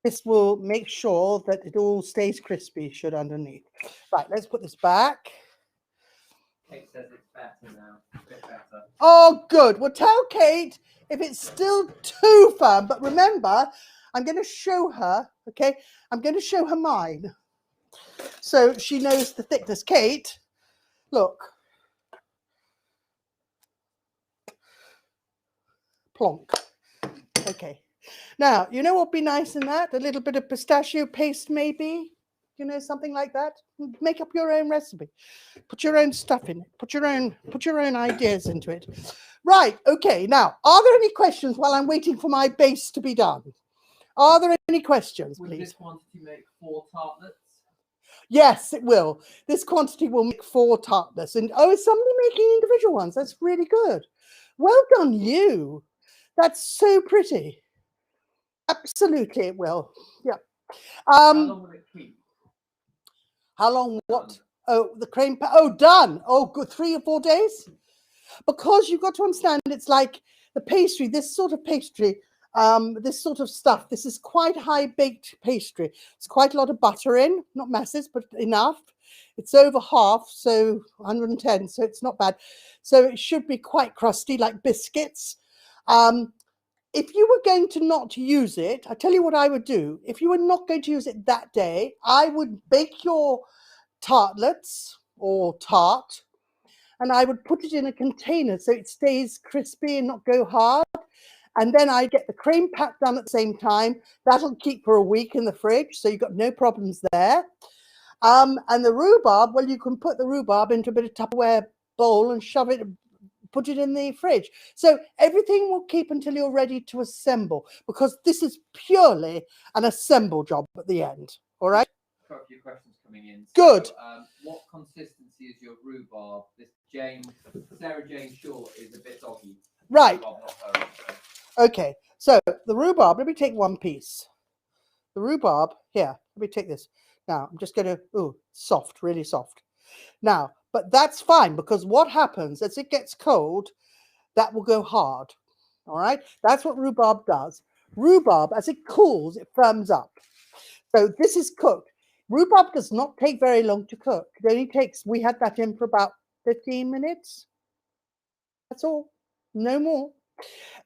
This will make sure that it all stays crispy, should underneath. Right, let's put this back. Kate says it's better now. A bit better. Oh, good. Well, tell Kate if it's still too firm, but remember, I'm going to show her, okay? I'm going to show her mine. So she knows the thickness. Kate, look. Plonk. Okay. Now, you know what would be nice in that? A little bit of pistachio paste, maybe? You know, something like that. Make up your own recipe. Put your own stuff in it. Put your own ideas into it. Right. Okay. Now, are there any questions while I'm waiting for my base to be done? Are there any questions, Would please? this quantity make 4 tartlets? Yes, it will. This quantity will make 4 tartlets. And oh, is somebody making individual ones? That's really good. Well done, you. That's so pretty. Absolutely, it will. Yeah. How long will it keep? How long? What? Oh, the creme. Oh, done. Oh, good. 3 or 4 days. Because you've got to understand, it's like the pastry. This sort of pastry, this sort of stuff. This is quite high baked pastry. It's quite a lot of butter in, not masses, but enough. It's over half, so 110. So it's not bad. So it should be quite crusty, like biscuits. If you were going to not use it, I tell you what I would do. If you were not going to use it that day, I would bake your tartlets or tart, and I would put it in a container so it stays crispy and not go hard. And then I get the creme pat done at the same time. That'll keep for a week in the fridge, so you've got no problems there. And the rhubarb, well, you can put the rhubarb into a bit of Tupperware bowl and shove it, put it in the fridge. So everything will keep until you're ready to assemble, because this is purely an assemble job at the end. All right. Got a few questions coming in. Good. So, what consistency is your rhubarb? This Sarah Jane Shaw is a bit soggy. Right. Rhubarb, not her, so. Okay. So the rhubarb, let me take one piece. The rhubarb, here, let me take this. Now, I'm just going to, ooh, soft, really soft. Now, but that's fine, because what happens as it gets cold, that will go hard. All right. That's what rhubarb does. Rhubarb, as it cools, it firms up. So this is cooked. Rhubarb does not take very long to cook. It only takes, we had that in for about 15 minutes. That's all, no more.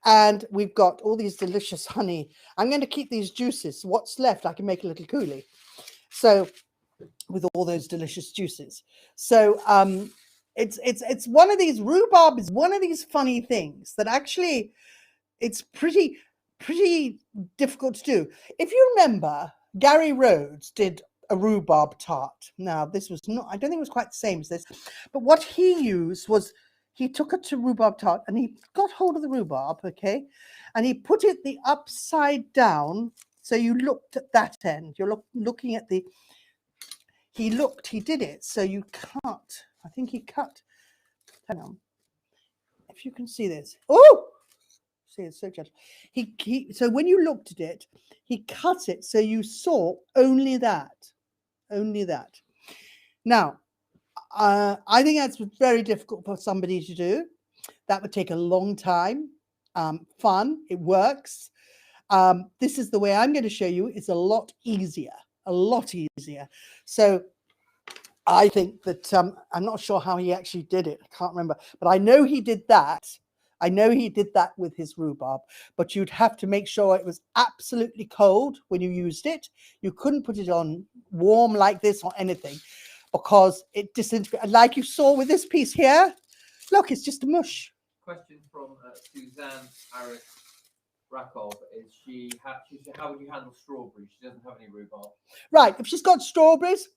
And we've got all these delicious honey. I'm going to keep these juices. What's left, I can make a little coulis. So with all those delicious juices. So it's one of these, rhubarb is one of these funny things that actually it's pretty difficult to do. If you remember, Gary Rhodes did a rhubarb tart. Now, this was not, I don't think it was quite the same as this, but what he used was, he took it to rhubarb tart and he got hold of the rhubarb, okay, and he put it the upside down. So you looked at that end, you're looking at the, he did it. So you cut, I think he cut, hang on, if you can see this. Oh, see, it's so gentle. So when you looked at it, he cut it so you saw only that. Now, I think that's very difficult for somebody to do. That would take a long time. Fun, it works. This is the way I'm going to show you. It's a lot easier. So I think that I'm not sure how he actually did it. I can't remember, but I know he did that. I know he did that with his rhubarb, but you'd have to make sure it was absolutely cold when you used it. You couldn't put it on warm like this or anything, because it disintegrated. Like you saw with this piece here, look, it's just a mush. Question from Suzanne Harris Rakov is how would you handle strawberries? She doesn't have any rhubarb. Right, if she's got strawberries,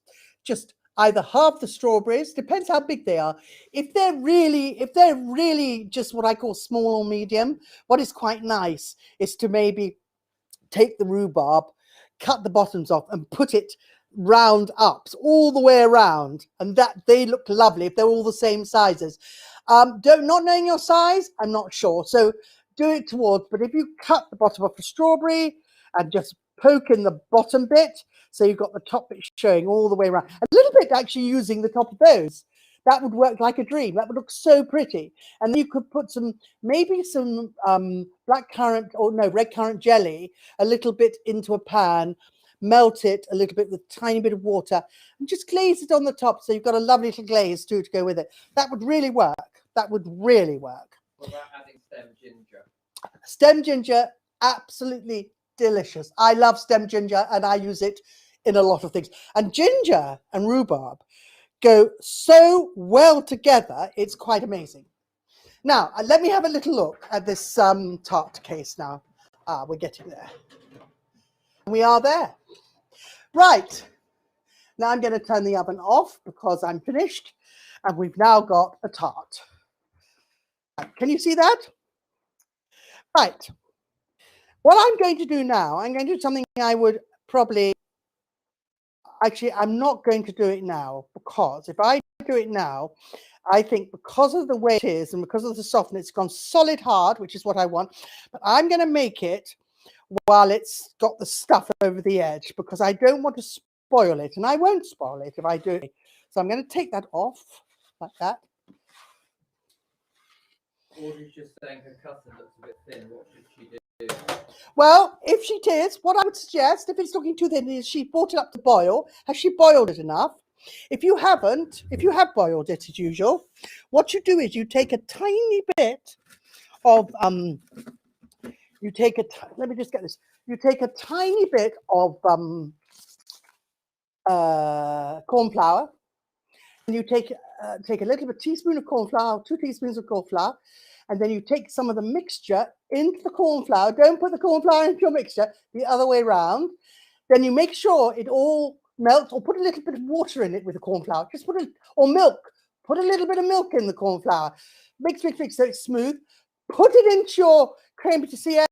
just either half the strawberries, depends how big they are. If they're really just what I call small or medium, what is quite nice is to maybe take the rhubarb, cut the bottoms off and put it round up all the way around, and that they look lovely if they're all the same sizes. Not knowing your size, I'm not sure, so do it towards, but if you cut the bottom off a strawberry and just poke in the bottom bit, so you've got the top bit showing all the way around, a little bit actually using the top of those, that would work like a dream. That would look so pretty. And then you could put maybe some red currant jelly, a little bit into a pan, melt it a little bit with a tiny bit of water, and just glaze it on the top, so you've got a lovely little glaze too to go with it. That would really work. What about adding stem ginger? Stem ginger, absolutely delicious. I love stem ginger and I use it in a lot of things. And ginger and rhubarb go so well together, it's quite amazing. Now, let me have a little look at this tart case now. We're getting there. We are there. Right. Now I'm going to turn the oven off because I'm finished. And we've now got a tart. Can you see that? Right. What I'm going to do now, I'm going to do something I would probably... Actually, I'm not going to do it now because if I do it now, I think because of the way it is and because of the softness, it's gone solid hard, which is what I want. But I'm going to make it while it's got the stuff over the edge because I don't want to spoil it. And I won't spoil it if I do it. So I'm going to take that off like that. Audrey's just saying her custard looks a bit thin. What should she do? Well, if she is, what I would suggest, if it's looking too thin, is she brought it up to boil. Has she boiled it enough? If you haven't, if you have boiled it as usual, what you do is you take a tiny bit of, let me just get this. You take a tiny bit of corn flour, and you take a little bit, teaspoon of corn flour, 2 teaspoons of corn flour, and then you take some of the mixture into the corn flour. Don't put the corn flour into your mixture, the other way around. Then you make sure it all melts, or put a little bit of water in it with the corn flour. Just put or milk. Put a little bit of milk in the corn flour. Mix so it's smooth. Put it into your creme patissiere,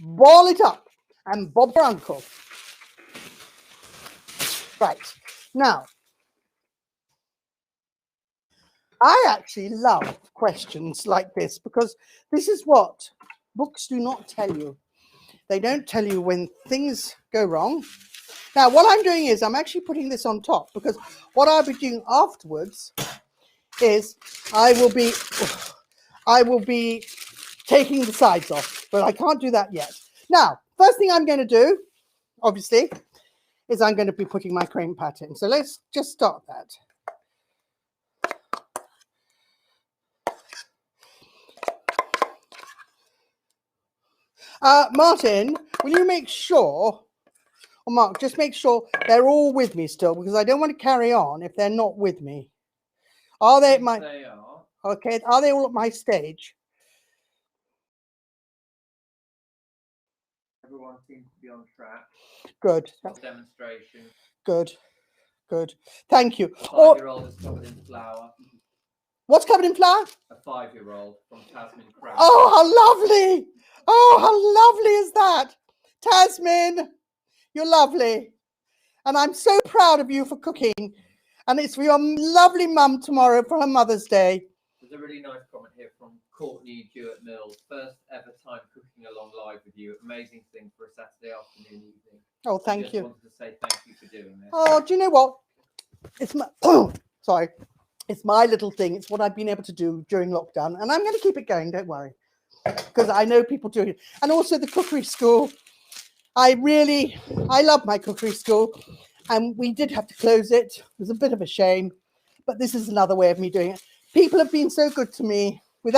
boil it up, and bob for uncle. Right. Now, I actually love questions like this because this is what books do not tell you. They don't tell you when things go wrong. Now, what I'm doing is I'm actually putting this on top because what I'll be doing afterwards is I will be taking the sides off, but I can't do that yet. Now, first thing I'm going to do, obviously, is I'm going to be putting my creme pat in. So let's just start that. Martin, will you make sure, or Mark, just make sure they're all with me still, because I don't want to carry on if they're not with me. Are they at my... They are. Okay, are they all at my stage? Everyone seems to be on track. Good. Demonstration. Good. Good. Thank you. A 5-year-old is covered in flour. What's covered in flour? A 5-year-old from Tasman Crab. Oh, how lovely. Oh, how lovely is that? Tasman, you're lovely. And I'm so proud of you for cooking. And it's for your lovely mum tomorrow for her Mother's Day. There's a really nice comment here from Courtney Jewett Mills. First ever time cooking along live with you. Amazing thing for a Saturday afternoon evening. Oh, thank you. I wanted to say thank you for doing this. Oh, do you know what? It's my... sorry. It's my little thing. It's what I've been able to do during lockdown. And I'm going to keep it going. Don't worry. Because I know people do it. And also the cookery school. I love my cookery school. And we did have to close it. It was a bit of a shame. But this is another way of me doing it. People have been so good to me. Do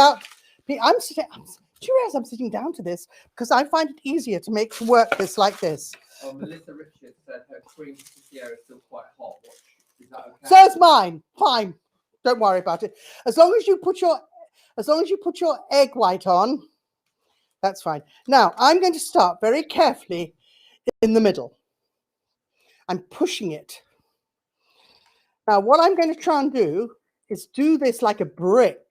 you realize I'm sitting down to this? Because I find it easier to make work this like this. Oh, Melissa Richards said her cream patissiere is still quite hot. Is that okay? So is mine. Fine. Don't worry about it. As long as you put your egg white on, that's fine. Now, I'm going to start very carefully in the middle. I'm pushing it. Now, what I'm going to try and do is do this like a brick.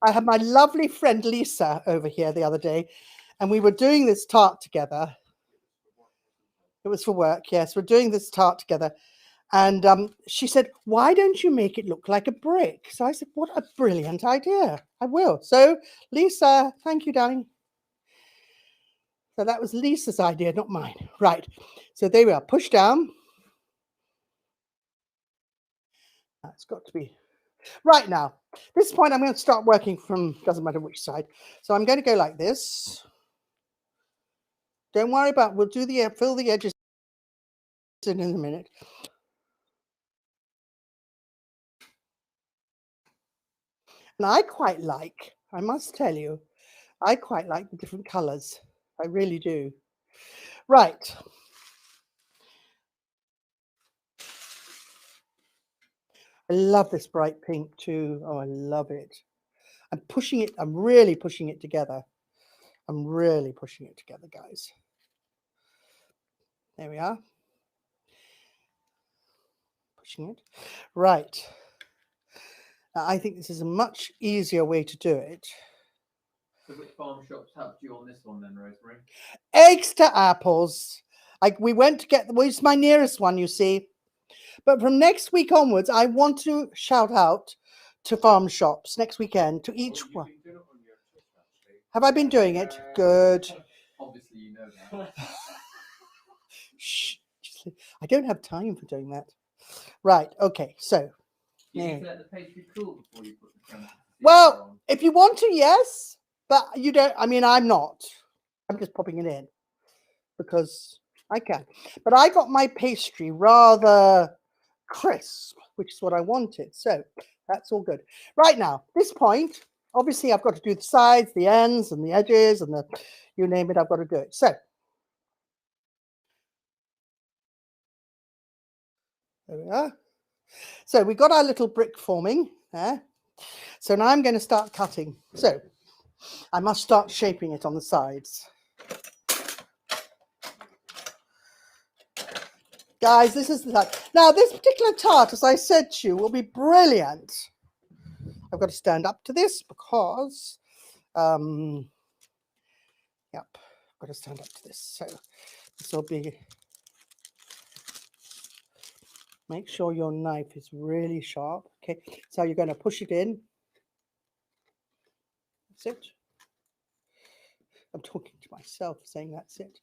I had my lovely friend Lisa over here the other day, and we were doing this tart together. It was for work, yes. We're doing this tart together. And she said, why don't you make it look like a brick? So I said, what a brilliant idea. I will. So, Lisa, thank you, darling. So that was Lisa's idea, not mine. Right. So there we are. Push down. That's got to be... Right now, this point, I'm going to start working from, doesn't matter which side. So I'm going to go like this. Don't worry about, we'll do fill the edges in a minute. And I quite like, I must tell you, I quite like the different colours. I really do. Right. I love this bright pink too. Oh, I love it. I'm pushing it. I'm really pushing it together. I'm really pushing it together, guys. There we are. Pushing it. Right. Now, I think this is a much easier way to do it. So which farm shops helped you on this one then, Rosemary? Eggs to apples. Like we went to get, well, it's my nearest one, you see. But from next week onwards, I want to shout out to farm shops next weekend to each Oh, you've one. been doing it on your Twitter, actually. Have I been doing it? Good. Obviously, you know that. Shh. I don't have time for doing that. Right. Okay. So, You yeah. need to let the pastry cool before you put the creme. Well, on. if you want to, yes. But you don't. I mean, I'm not. I'm just popping it in because I can. But I got my pastry rather crisp, which is what I wanted. So that's all good. Right now, this point, obviously, I've got to do the sides, the ends, and the edges, and the you name it. I've got to do it. So there we are. So we got our little brick forming there. So now I'm going to start cutting. So I must start shaping it on the sides. Guys, this is the tart. Now, this particular tart, as I said to you, will be brilliant. I've got to stand up to this because, yep, I've got to stand up to this. So this will be, make sure your knife is really sharp. Okay, so you're going to push it in. That's it. I'm talking to myself saying that's it.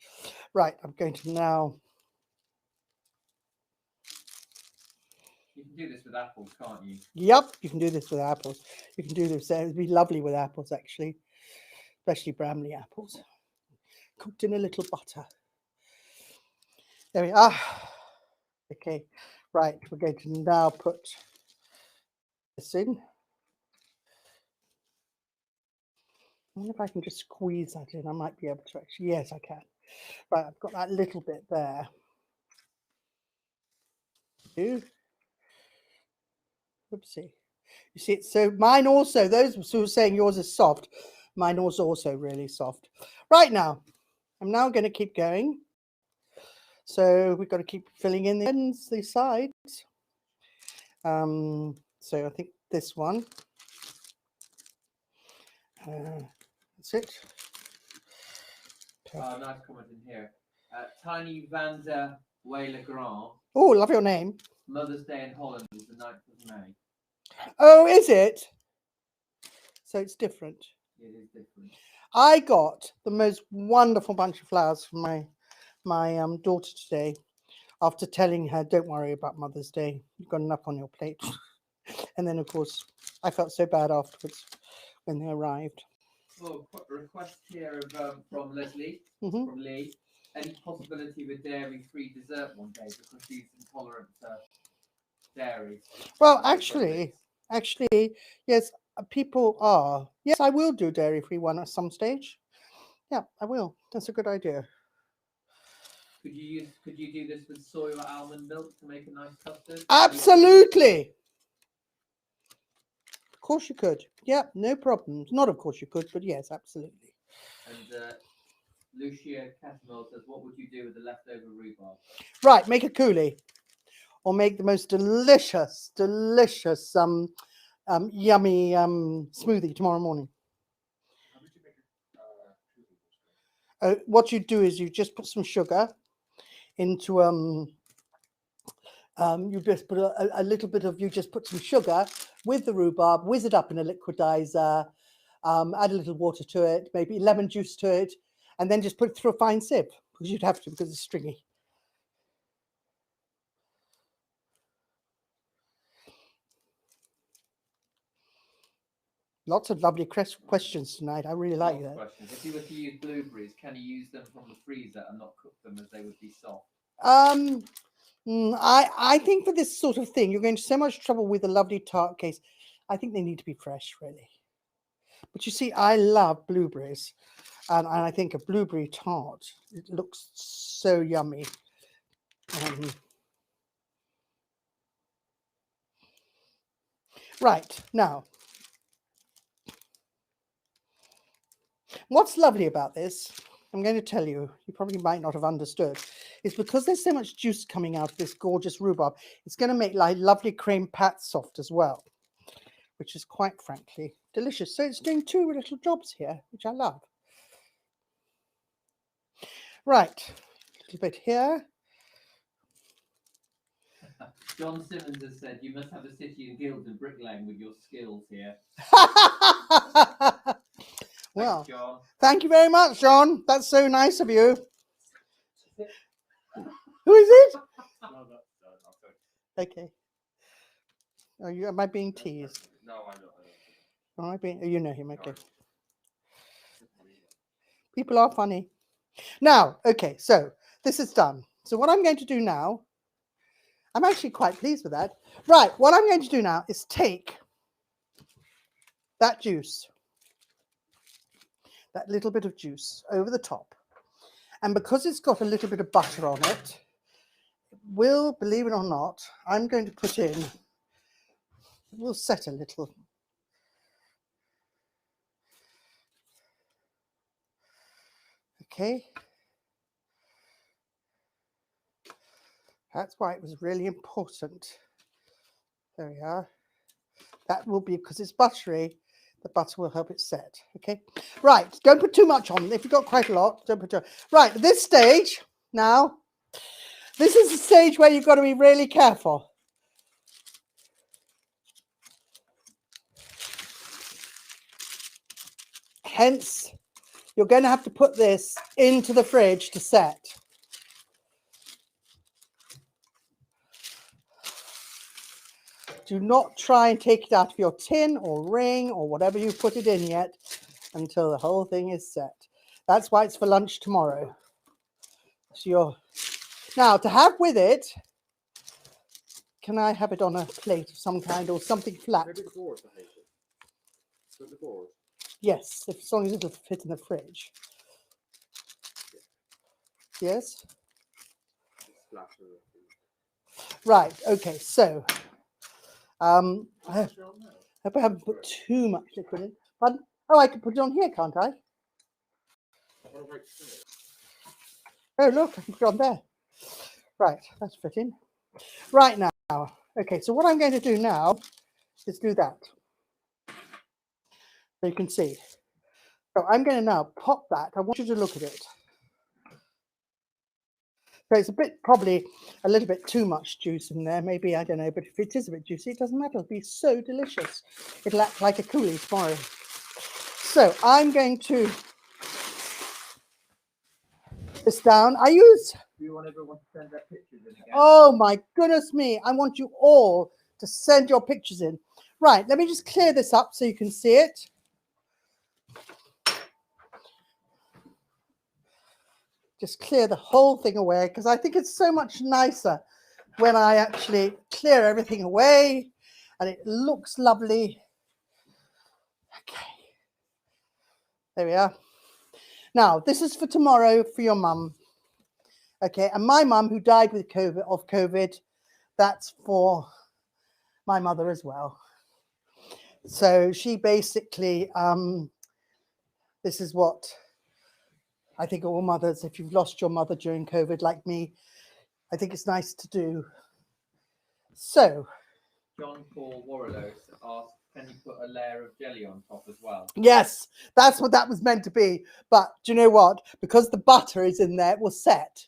Right, I'm going to now. You can do this with apples, can't you? Yep, you can do this with apples. You can do this. It would be lovely with apples, actually, especially Bramley apples. Cooked in a little butter. There we are. Okay, right, we're going to now put this in. I wonder if I can just squeeze that in. I might be able to actually. Yes, I can. Right, I've got that little bit there. Oopsie. You see, so mine also, those who are saying yours is soft, mine was also really soft. Right now, I'm now going to keep going. So we've got to keep filling in the ends, the sides. So I think this one. That's it. Nice comment in here. Tiny Vanda Way-le-Grand. Oh, love your name. Mother's Day in Holland is the 9th of May. Oh, is it? So it's different. It is different. I got the most wonderful bunch of flowers from my daughter today after telling her, don't worry about Mother's Day. You've got enough on your plate. And then, of course, I felt so bad afterwards when they arrived. Oh, request here from Leslie, Mm-hmm. from Lee. Any possibility of a dairy-free dessert one day because she's intolerant to dairy? Well, actually, yes, people are. Yes, I will do dairy-free one at some stage. Yeah, I will. That's a good idea. Could you do this with soy or almond milk to make a nice custard? Absolutely. Of course you could. Yeah, no problems. Not of course you could, but yes, absolutely. And Lucia Catamel says, what would you do with the leftover rhubarb? Right, make a coulis. Or make the most delicious, yummy smoothie tomorrow morning. How would you make a coulis? What you do is you just put some sugar into you just put a little bit of, you just put some sugar with the rhubarb, whiz it up in a liquidizer, add a little water to it, maybe lemon juice to it, and then just put it through a fine sieve because you'd have to because it's stringy. Lots of lovely questions tonight. I really like that. Questions. If you were to use blueberries, can you use them from the freezer and not cook them as they would be soft? I think for this sort of thing, you're going to so much trouble with a lovely tart case. I think they need to be fresh, really. But you see, I love blueberries, and I think a blueberry tart, it looks so yummy. Right, now, what's lovely about this, I'm going to tell you, you probably might not have understood, is because there's so much juice coming out of this gorgeous rhubarb, it's going to make like lovely creme pat soft as well, which is quite frankly delicious. So it's doing two little jobs here, which I love. Right, a little bit here. John Simmons has said you must have a city and guild in bricklaying with your skills here. Well, Thanks, John. thank you very much, John. That's so nice of you. Who is it? No, Okay. Am I being teased? no, I don't. Am I being? Oh, you know him. Okay. No. People are funny. Now, okay. So this is done. So what I'm going to do now, I'm actually quite pleased with that. Right. What I'm going to do now is take that juice, that little bit of juice over the top. And because it's got a little bit of butter on it, believe it or not, I'm going to put in, we'll set a little. Okay. That's why it was really important. There we are. That will be because it's buttery. The butter will help it set. Okay. Right. Don't put too much on. If you've got quite a lot, don't put too much. Right. At this stage now, this is the stage where you've got to be really careful. Hence, you're going to have to put this into the fridge to set. Do not try and take it out of your tin or ring or whatever you put it in yet until the whole thing is set. That's why it's for lunch tomorrow. So now to have with it, can I have it on a plate of some kind or something flat? Maybe the board, I think. Put the board. Yes, as long as it'll fit in the fridge. Yes. Splatter. Right. Okay. So, I hope I haven't put too much liquid in. Pardon? Oh, I can put it on here, can't I? Oh, look, I can put it on there. Right, that's fitting. Right now, okay, so what I'm going to do now is do that. So you can see. So I'm going to now pop that. I want you to look at it. So it's probably a little bit too much juice in there, maybe, I don't know, but if it is a bit juicy, it doesn't matter. It'll be so delicious. It'll act like a coulis tomorrow. So I'm going to this down. I use. Do you want everyone to send their pictures in again? Oh my goodness me! I want you all to send your pictures in. Right. Let me just clear this up so you can see it. Just clear the whole thing away because I think it's so much nicer when I actually clear everything away and it looks lovely. Okay. There we are. Now, this is for tomorrow for your mum. Okay, and my mum who died with COVID, that's for my mother as well. So she basically, this is what I think all mothers, if you've lost your mother during COVID like me, I think it's nice to do. So. John Paul Warrelos asked, can you put a layer of jelly on top as well? Yes, that's what that was meant to be. But do you know what? Because the butter is in there, it will set.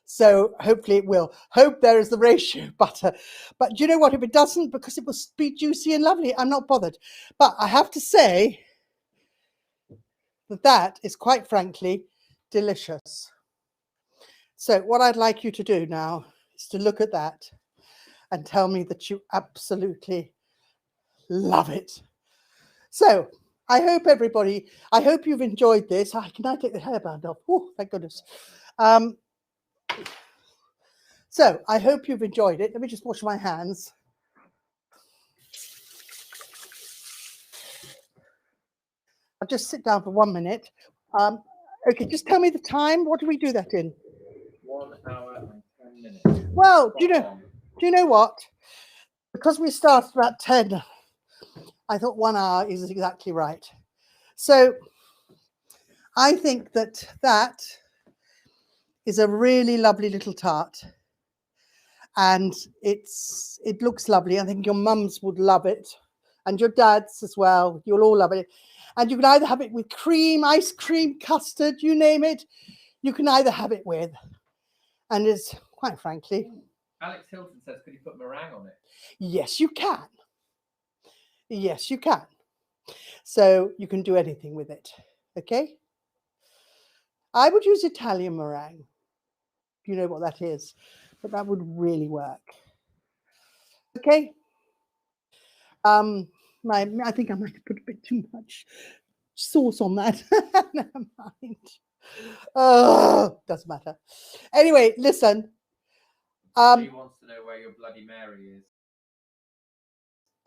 So hopefully it will. Hope there is the ratio butter. But do you know what? If it doesn't, because it will be juicy and lovely, I'm not bothered. But I have to say that that is quite frankly delicious. So what I'd like you to do now is to look at that and tell me that you absolutely love it. So I hope you've enjoyed this. Can I take the hairband off? Oh, thank goodness. So I hope you've enjoyed it. Let me just wash my hands. I'll just sit down for 1 minute. Okay, just tell me the time. What do we do that in? 1 hour and 10 minutes. Well, do Spot on. you know what? Because we started about 10, I thought 1 hour is exactly right. So I think that is a really lovely little tart. And it looks lovely. I think your mums would love it. And your dads as well. You'll all love it. And you can either have it with cream, ice cream, custard, you name it. You can either have it with. And it's, quite frankly, Alex Hilton says, could you put meringue on it? yes, you can. Yes, you can. So you can do anything with it. Okay? I would use Italian meringue. You know what that is. But that would really work. Okay? I think I might have put a bit too much sauce on that. Never mind. Oh, doesn't matter. Anyway, listen. She wants to know where your Bloody Mary is.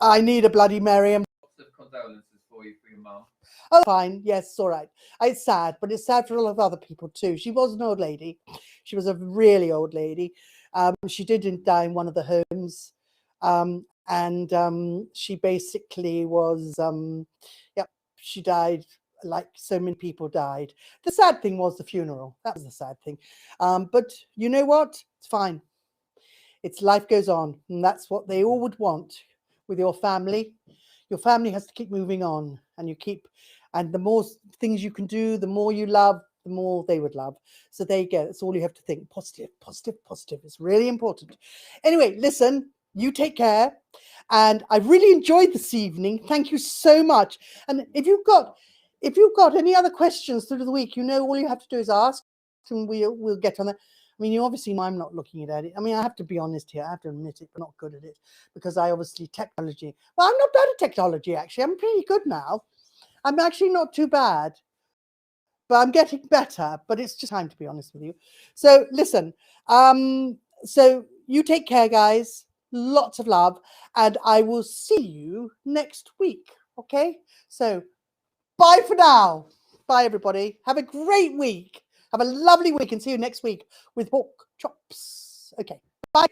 I need a Bloody Mary. Lots of condolences for you, for your mum. Oh, fine. Yes, it's all right. It's sad, but it's sad for a lot of other people too. She was an old lady. She was a really old lady. She didn't die in one of the homes. And she basically was, she died like so many people died. The sad thing was the funeral. That was the sad thing. But you know what? It's fine. It's life goes on. And that's what they all would want with your family. Your family has to keep moving on, and the more things you can do, the more you love, the more they would love. So there you go. That's all you have to think. Positive, positive, positive. It's really important. Anyway, listen, you take care. And I really enjoyed this evening. Thank you so much. And if you've got any other questions through the week, all you have to do is ask, and we'll get on that. I mean, you obviously know I'm not looking at it. I mean, I have to be honest here. I have to admit it, but not good at it, because I obviously technology. Well, I'm not bad at technology, actually. I'm pretty good now. I'm actually not too bad, but I'm getting better. But it's just time to be honest with you. So listen, so you take care, guys. Lots of love, and I will see you next week. Okay? So bye for now. Bye, everybody. Have a great week. Have a lovely week, and see you next week with pork chops. Okay. Bye.